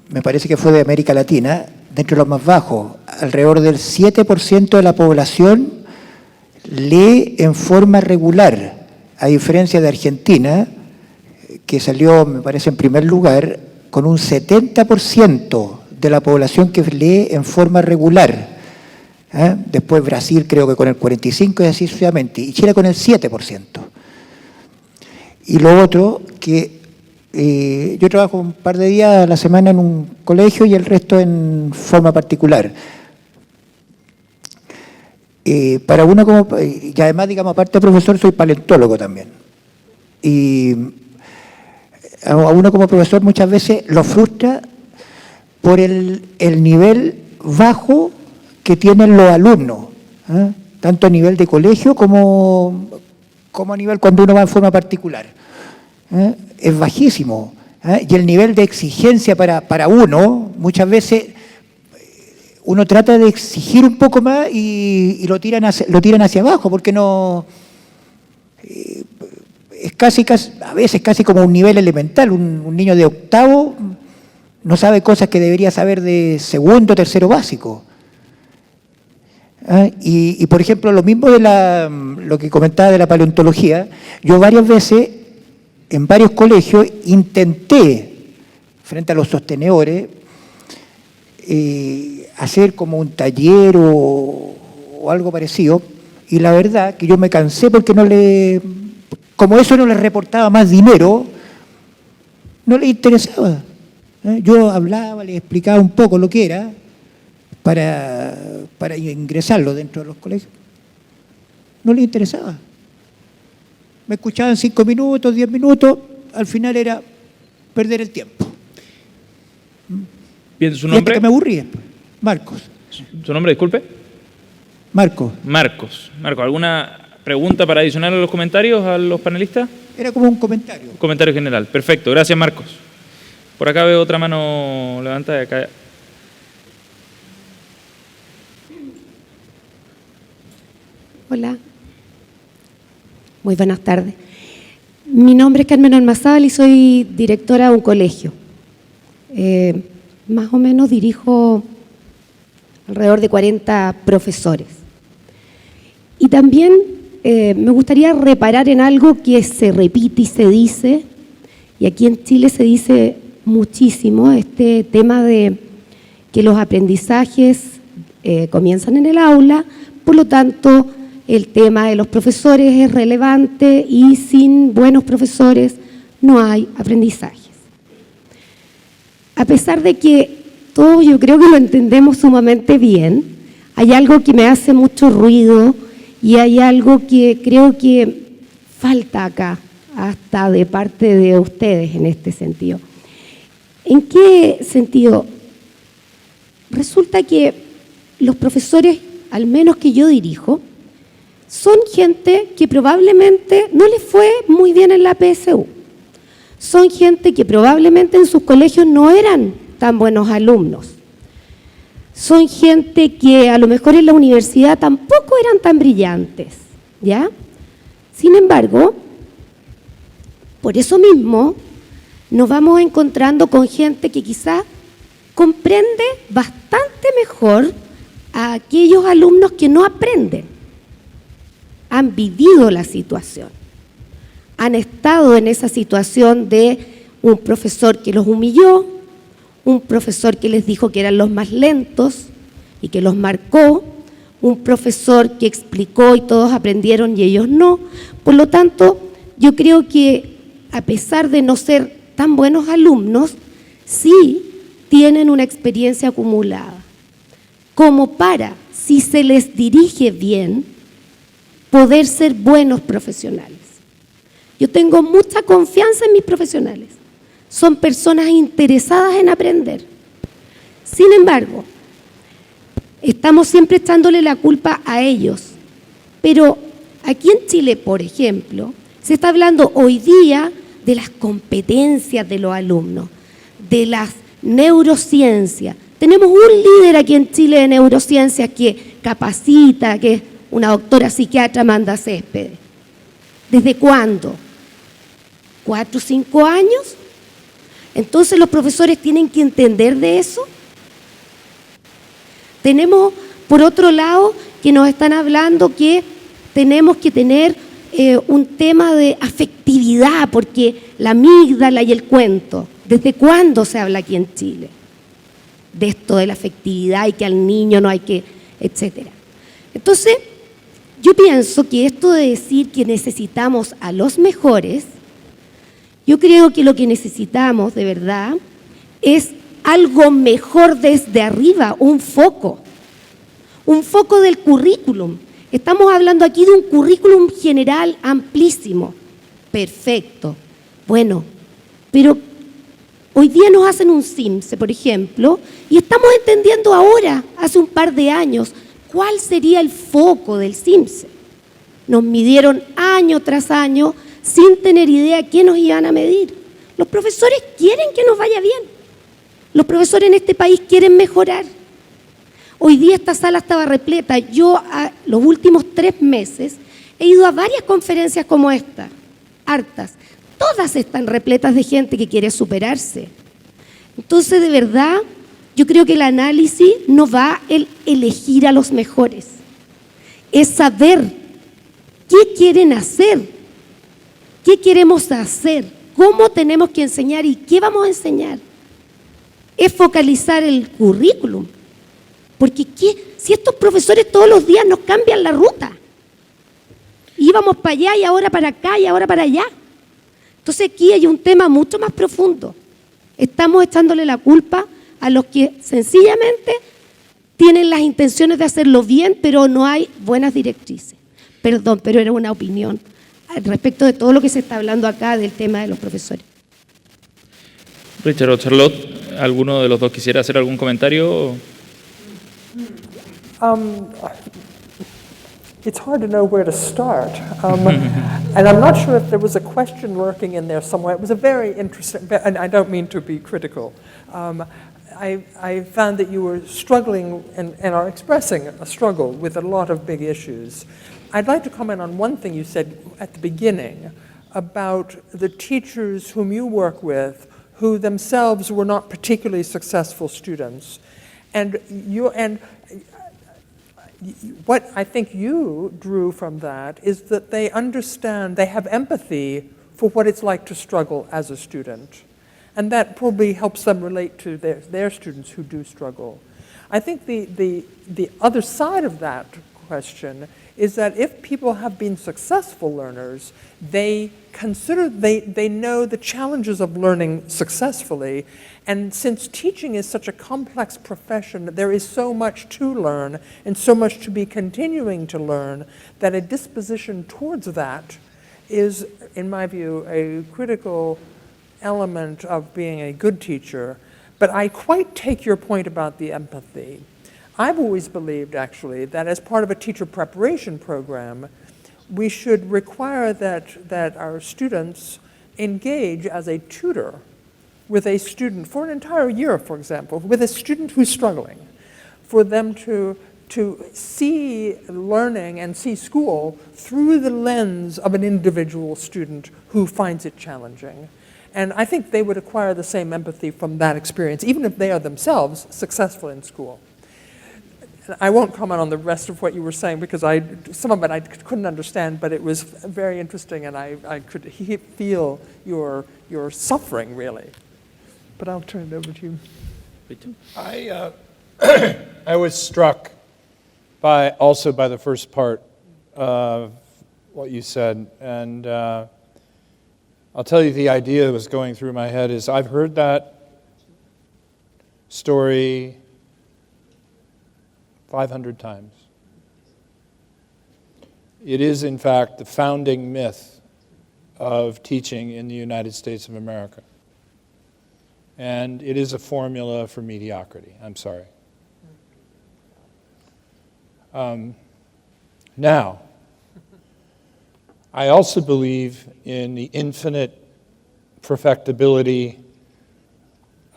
me parece que fue de América Latina, dentro de los más bajos. Alrededor del 7% de la población lee en forma regular, a diferencia de Argentina, que salió, me parece, en primer lugar, con un 70% de la población que lee en forma regular. Después Brasil creo que con el 45% y así sucesivamente, y Chile con el 7%. Y lo otro, que yo trabajo un par de días a la semana en un colegio y el resto en forma particular. Para uno como, y además, digamos, aparte de profesor, soy paleontólogo también. Y a uno como profesor muchas veces lo frustra por el nivel bajo que tienen los alumnos, tanto a nivel de colegio como a nivel cuando uno va en forma particular. Es bajísimo. Y el nivel de exigencia para uno, muchas veces uno trata de exigir un poco más y lo tiran hacia abajo, porque no... es casi, a veces casi como un nivel elemental. Un niño de octavo no sabe cosas que debería saber de segundo, tercero básico. Y por ejemplo, lo mismo de lo que comentaba de la paleontología, yo varias veces en varios colegios intenté, frente a los sostenedores, hacer como un taller o algo parecido, y la verdad que yo me cansé porque como eso no les reportaba más dinero, no les interesaba. Yo hablaba, les explicaba un poco lo que era para ingresarlo dentro de los colegios. No les interesaba. Me escuchaban 5 minutos, 10 minutos, al final era perder el tiempo. Bien, ¿su Y nombre? hasta que me aburría. Marcos. ¿Su nombre, disculpe? Marcos. Marcos. Marcos, ¿alguna pregunta para adicionar a los comentarios a los panelistas? Era como un comentario. Un comentario general. Perfecto, gracias Marcos. Por acá veo otra mano levantada. Acá. Hola. Muy buenas tardes. Mi nombre es Carmen Almazábal y soy directora de un colegio. Más o menos dirijo alrededor de 40 profesores. Y también me gustaría reparar en algo que se repite y se dice, y aquí en Chile se dice muchísimo, este tema de que los aprendizajes comienzan en el aula, por lo tanto el tema de los profesores es relevante y sin buenos profesores no hay aprendizajes. A pesar de que todos yo creo que lo entendemos sumamente bien, hay algo que me hace mucho ruido y hay algo que creo que falta acá, hasta de parte de ustedes en este sentido. ¿En qué sentido? Resulta que los profesores, al menos que yo dirijo, son gente que probablemente no les fue muy bien en la PSU. Son gente que probablemente en sus colegios no eran tan buenos alumnos. Son gente que a lo mejor en la universidad tampoco eran tan brillantes, ¿ya? Sin embargo, por eso mismo nos vamos encontrando con gente que quizás comprende bastante mejor a aquellos alumnos que no aprenden. Han vivido la situación, han estado en esa situación de un profesor que los humilló, un profesor que les dijo que eran los más lentos y que los marcó, un profesor que explicó y todos aprendieron y ellos no. Por lo tanto, yo creo que a pesar de no ser tan buenos alumnos, sí tienen una experiencia acumulada, como para, si se les dirige bien, poder ser buenos profesionales. Yo tengo mucha confianza en mis profesionales. Son personas interesadas en aprender. Sin embargo, estamos siempre echándole la culpa a ellos. Pero aquí en Chile, por ejemplo, se está hablando hoy día de las competencias de los alumnos, de las neurociencias. Tenemos un líder aquí en Chile de neurociencias que capacita, que es una doctora psiquiatra, Amanda Céspedes. ¿Desde cuándo? ¿4 o 5 años? Entonces los profesores tienen que entender de eso. Tenemos, por otro lado, que nos están hablando que tenemos que tener un tema de afectividad, porque la amígdala y el cuento. ¿Desde cuándo se habla aquí en Chile? De esto de la afectividad y que al niño no hay que, etcétera. Entonces, yo pienso que esto de decir que necesitamos a los mejores, yo creo que lo que necesitamos de verdad es algo mejor desde arriba, un foco del currículum. Estamos hablando aquí de un currículum general amplísimo, perfecto, bueno, pero hoy día nos hacen un CIMSE, por ejemplo, y estamos entendiendo ahora, hace un par de años, cuál sería el foco del CIMSE. Nos midieron año tras año sin tener idea qué nos iban a medir. Los profesores quieren que nos vaya bien. Los profesores en este país quieren mejorar. Hoy día esta sala estaba repleta. Yo los últimos 3 meses he ido a varias conferencias como esta, hartas. Todas están repletas de gente que quiere superarse. Entonces, de verdad, yo creo que el análisis no va el elegir a los mejores. Es saber qué quieren hacer, qué queremos hacer, cómo tenemos que enseñar y qué vamos a enseñar. Es focalizar el currículum. Porque si estos profesores todos los días nos cambian la ruta, íbamos para allá y ahora para acá y ahora para allá. Entonces aquí hay un tema mucho más profundo. Estamos echándole la culpa a los que sencillamente tienen las intenciones de hacerlo bien, pero no hay buenas directrices. Perdón, pero era una opinión respecto de todo lo que se está hablando acá del tema de los profesores. Richard o Charlotte, ¿alguno de los dos quisiera hacer algún comentario? It's hard to know where to start. And I'm not sure if there was a question lurking in there somewhere. It was a very interesting, and I don't mean to be critical. I found that you were struggling and are expressing a struggle with a lot of big issues. I'd like to comment on one thing you said at the beginning about the teachers whom you work with who themselves were not particularly successful students. And what I think you drew from that is that they understand, they have empathy for what it's like to struggle as a student. And that probably helps them relate to their students who do struggle. I think the other side of that question is that if people have been successful learners, they know the challenges of learning successfully. And since teaching is such a complex profession, there is so much to learn and so much to be continuing to learn that a disposition towards that is, in my view, a critical element of being a good teacher. But I quite take your point about the empathy. I've always believed, actually, that as part of a teacher preparation program, we should require that our students engage as a tutor with a student for an entire year, for example, with a student who's struggling, for them to see learning and see school through the lens of an individual student who finds it challenging. And I think they would acquire the same empathy from that experience, even if they are themselves successful in school. I won't comment on the rest of what you were saying because some of it I couldn't understand, but it was very interesting and I could feel your suffering, really. But I'll turn it over to you. I was struck also by the first part of what you said, and I'll tell you the idea that was going through my head is I've heard that story 500 times. It is, in fact, the founding myth of teaching in the United States of America. And it is a formula for mediocrity. I'm sorry. Now, I also believe in the infinite perfectibility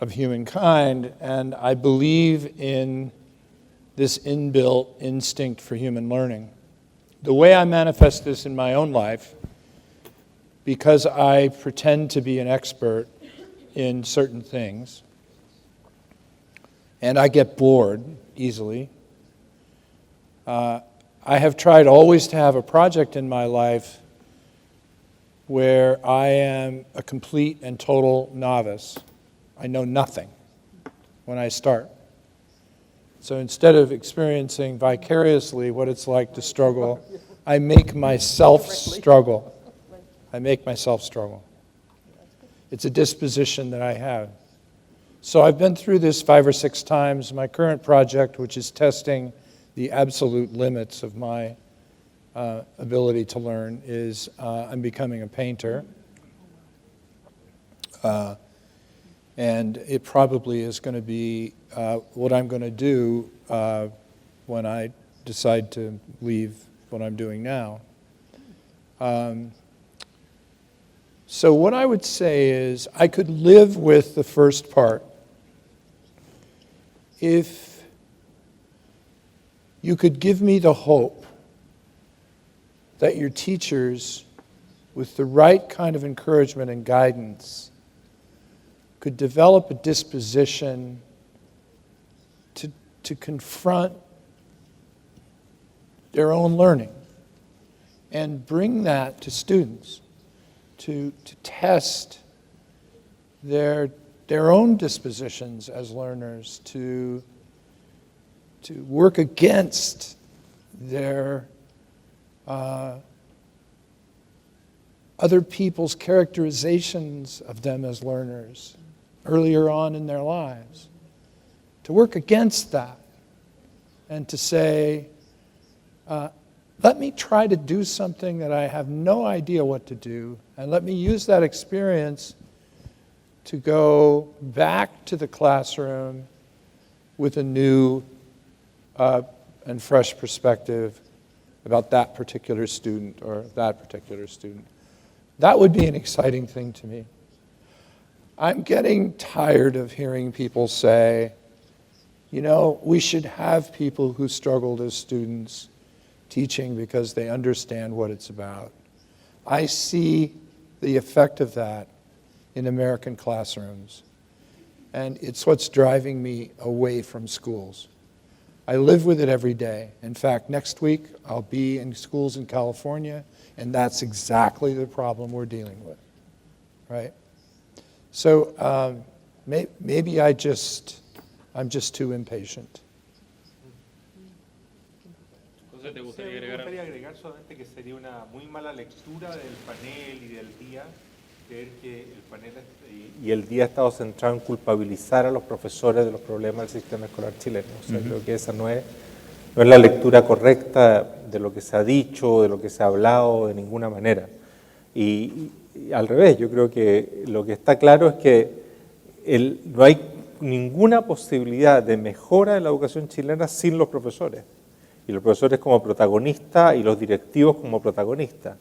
of humankind, and I believe in this inbuilt instinct for human learning. The way I manifest this in my own life because I pretend to be an expert in certain things, and I get bored easily. I have tried always to have a project in my life where I am a complete and total novice. I know nothing when I start. So instead of experiencing vicariously what it's like to struggle, I make myself struggle. I make myself struggle. It's a disposition that I have. So I've been through this 5 or 6 times. My current project, which is testing the absolute limits of my ability to learn, is I'm becoming a painter. And it probably is going to be what I'm going to do when I decide to leave what I'm doing now. So what I would say is I could live with the first part if you could give me the hope that your teachers, with the right kind of encouragement and guidance, could develop a disposition to confront their own learning and bring that to students, to test their own dispositions as learners, to work against their other people's characterizations of them as learners earlier on in their lives, to work against that and to say, let me try to do something that I have no idea what to do, and let me use that experience to go back to the classroom with a new and fresh perspective about that particular student or that particular student. That would be an exciting thing to me. I'm getting tired of hearing people say, you know, we should have people who struggled as students teaching because they understand what it's about. I see the effect of that in American classrooms, and it's what's driving me away from schools. I live with it every day. In fact, next week I'll be in schools in California, and that's exactly the problem we're dealing with, right? So maybe I'm just too impatient. José, ¿te Sí, gustaría me agregar algo? gustaría agregar solamente que sería una muy mala lectura del panel y del día creer que el panel y el día ha estado centrado en culpabilizar a los profesores de los problemas del sistema escolar chileno. O sea, creo que esa no es la lectura correcta de lo que se ha dicho, de lo que se ha hablado, de ninguna manera. Y al revés, yo creo que lo que está claro es que no hay ninguna posibilidad de mejora de la educación chilena sin los profesores. Y los profesores como protagonistas y los directivos como protagonistas.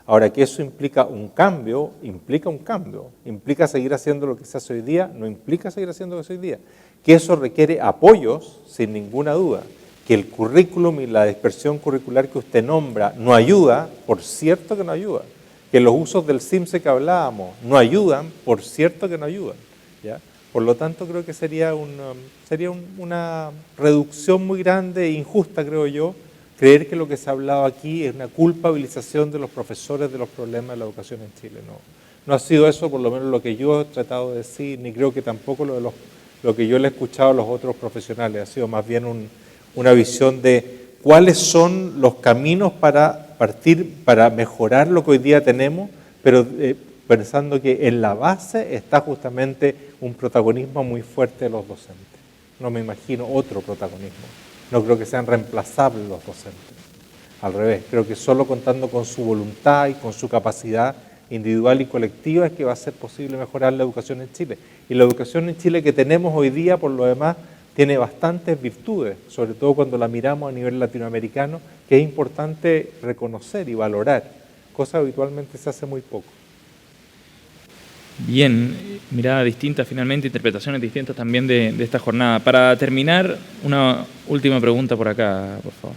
Ahora, que eso implica un cambio, implica seguir haciendo lo que se hace hoy día, no implica seguir haciendo lo que se hace hoy día. Que eso requiere apoyos, sin ninguna duda. Que el currículum y la dispersión curricular que usted nombra no ayuda, por cierto que no ayuda. Que los usos del CIMSE que hablábamos no ayudan, por cierto que no ayudan, ¿ya? Por lo tanto, creo que sería una reducción muy grande e injusta, creo yo, creer que lo que se ha hablado aquí es una culpabilización de los profesores de los problemas de la educación en Chile. No ha sido eso, por lo menos lo que yo he tratado de decir, ni creo que tampoco lo que yo le he escuchado a los otros profesionales. Ha sido más bien una visión de cuáles son los caminos para mejorar lo que hoy día tenemos, pero pensando que en la base está justamente un protagonismo muy fuerte de los docentes. No me imagino otro protagonismo. No creo que sean reemplazables los docentes. Al revés, creo que solo contando con su voluntad y con su capacidad individual y colectiva es que va a ser posible mejorar la educación en Chile. Y la educación en Chile que tenemos hoy día, por lo demás, tiene bastantes virtudes, sobre todo cuando la miramos a nivel latinoamericano, que es importante reconocer y valorar, cosa que habitualmente se hace muy poco. Bien, mirada distinta finalmente, interpretaciones distintas también de esta jornada. Para terminar, una última pregunta por acá, por favor.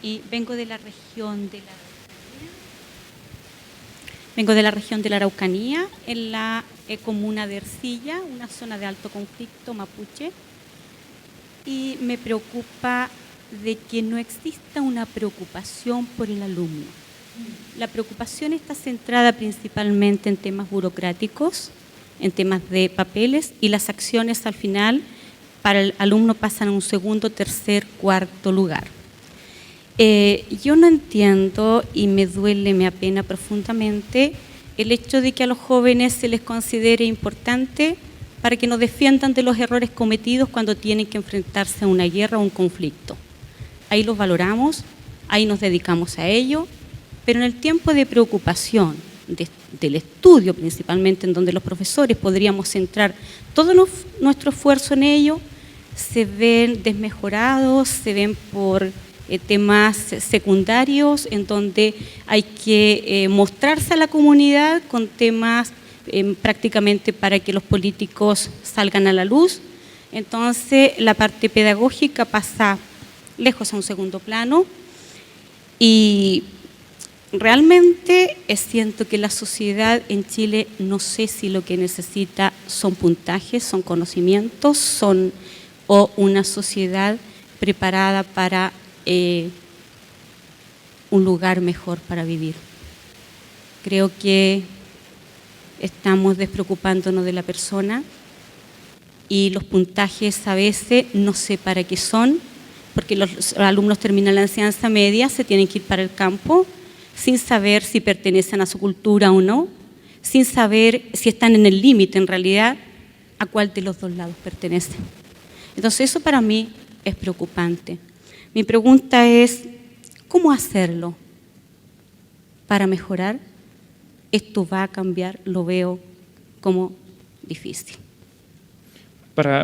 y vengo de la región de la Araucanía, en la comuna de Ercilla, una zona de alto conflicto mapuche, y me preocupa de que no exista una preocupación por el alumno. La preocupación está centrada principalmente en temas burocráticos, en temas de papeles, y las acciones al final para el alumno pasan a un segundo, tercer, cuarto lugar. Yo no entiendo y me duele, me apena profundamente el hecho de que a los jóvenes se les considere importante para que nos defiendan de los errores cometidos cuando tienen que enfrentarse a una guerra o un conflicto. Ahí los valoramos, ahí nos dedicamos a ello, pero en el tiempo de preocupación del estudio principalmente, en donde los profesores podríamos centrar todo nuestro esfuerzo en ello, se ven desmejorados, se ven por temas secundarios, en donde hay que mostrarse a la comunidad con temas prácticamente para que los políticos salgan a la luz. Entonces la parte pedagógica pasa lejos a un segundo plano, y realmente siento que la sociedad en Chile, no sé si lo que necesita son puntajes, son conocimientos, o una sociedad preparada para un lugar mejor para vivir. Creo que estamos despreocupándonos de la persona, y los puntajes a veces no sé para qué son, porque los alumnos terminan la enseñanza media, se tienen que ir para el campo, sin saber si pertenecen a su cultura o no, sin saber si están en el límite en realidad, a cuál de los dos lados pertenecen. Entonces eso para mí es preocupante. Mi pregunta es, ¿cómo hacerlo para mejorar? Esto va a cambiar, lo veo como difícil.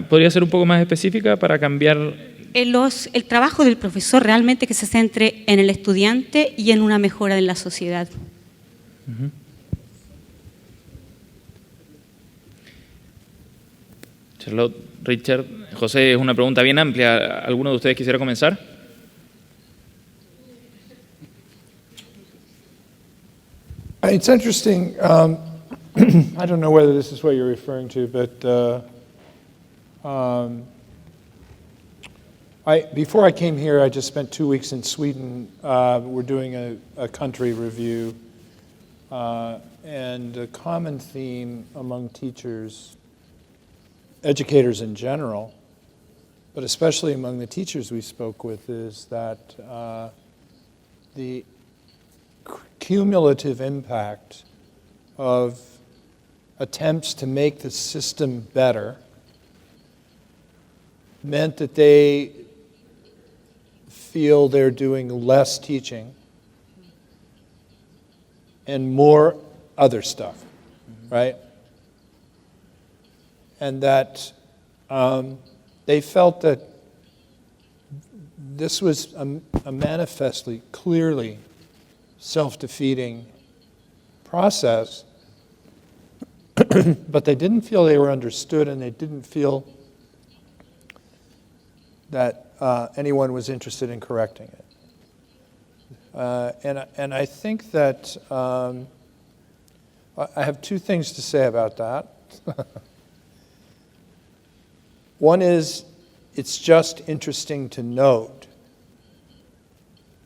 ¿Podría ser un poco más específica para cambiar? El trabajo del profesor realmente que se centre en el estudiante y en una mejora de la sociedad. Charlotte, Richard, José, es una pregunta bien amplia. ¿Alguno de ustedes quisiera comenzar? It's interesting. I don't know whether this is what you're referring to, but before I came here, I just spent 2 weeks in Sweden. We're doing a country review, and a common theme among teachers, educators in general, but especially among the teachers we spoke with, is that the cumulative impact of attempts to make the system better meant that they feel they're doing less teaching and more other stuff, right? And that they felt that this was a manifestly, clearly self-defeating process, but they didn't feel they were understood, and they didn't feel that anyone was interested in correcting it. And I think that I have 2 things to say about that. One is, it's just interesting to note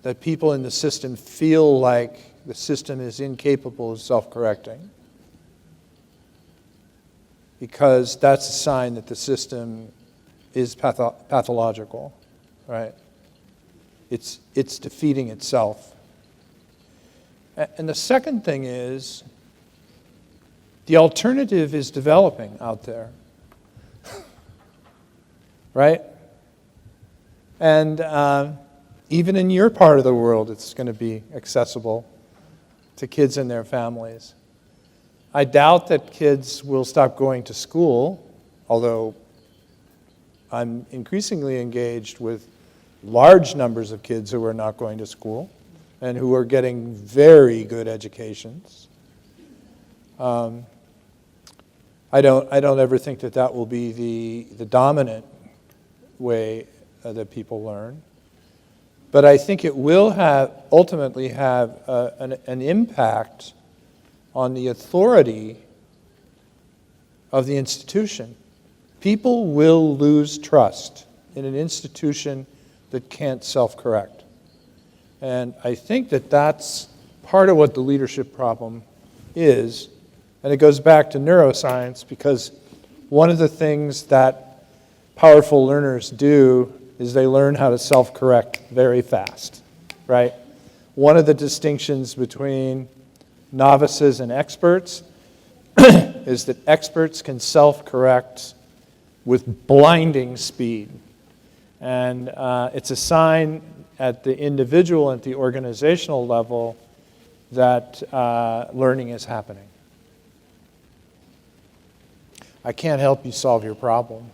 that people in the system feel like the system is incapable of self-correcting, because that's a sign that the system is pathological, right? It's defeating itself. And the second thing is, the alternative is developing out there, right? And even in your part of the world, it's going to be accessible to kids and their families. I doubt that kids will stop going to school, although I'm increasingly engaged with large numbers of kids who are not going to school and who are getting very good educations. I don't ever think that will be the dominant way that people learn. But I think it will ultimately have an impact on the authority of the institution. People will lose trust in an institution that can't self-correct. And I think that that's part of what the leadership problem is. And it goes back to neuroscience, because one of the things that powerful learners do is they learn how to self-correct very fast, right? One of the distinctions between novices and experts is that experts can self-correct with blinding speed. And it's a sign at the individual and the organizational level that learning is happening. I can't help you solve your problem.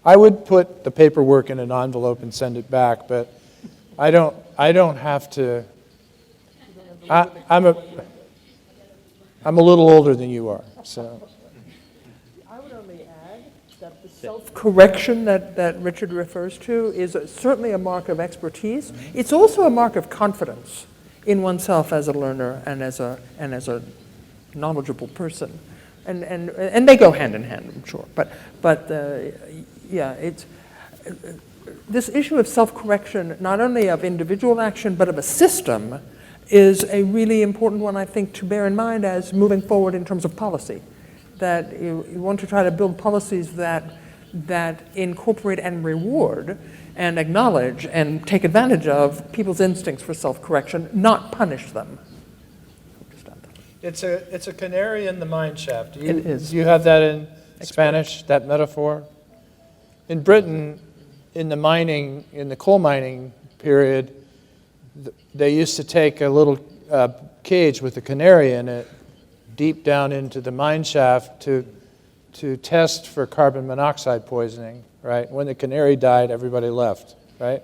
I would put the paperwork in an envelope and send it back, but I don't have to. I'm a little older than you are, so. I would only add that the self-correction that Richard refers to is certainly a mark of expertise. It's also a mark of confidence in oneself as a learner and as a knowledgeable person. And they go hand in hand, I'm sure. But yeah, it's this issue of self-correction, not only of individual action, but of a system, is a really important one, I think, to bear in mind as moving forward in terms of policy. That you want to try to build policies that incorporate and reward and acknowledge and take advantage of people's instincts for self-correction, not punish them. It's a canary in the mine shaft. It is. Do you have that in Spanish, that metaphor? In Britain, in the coal mining period, they used to take a little cage with a canary in it deep down into the mine shaft to test for carbon monoxide poisoning, right? When the canary died, everybody left, right?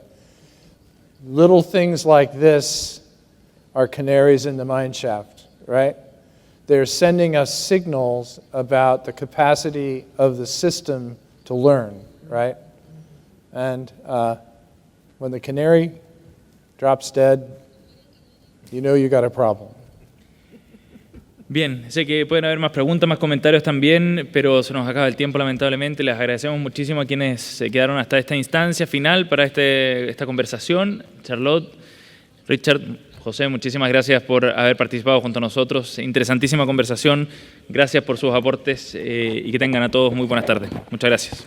Little things like this are canaries in the mine shaft, right? They're sending us signals about the capacity of the system to learn, right? And when the canary drops dead, you know you got a problem. Bien, sé que pueden haber más preguntas, más comentarios también, pero se nos acaba el tiempo lamentablemente. Les agradecemos muchísimo a quienes se quedaron hasta esta instancia final para esta conversación. Charlotte, Richard, José, muchísimas gracias por haber participado junto a nosotros. Interesantísima conversación. Gracias por sus aportes y que tengan a todos muy buenas tardes. Muchas gracias.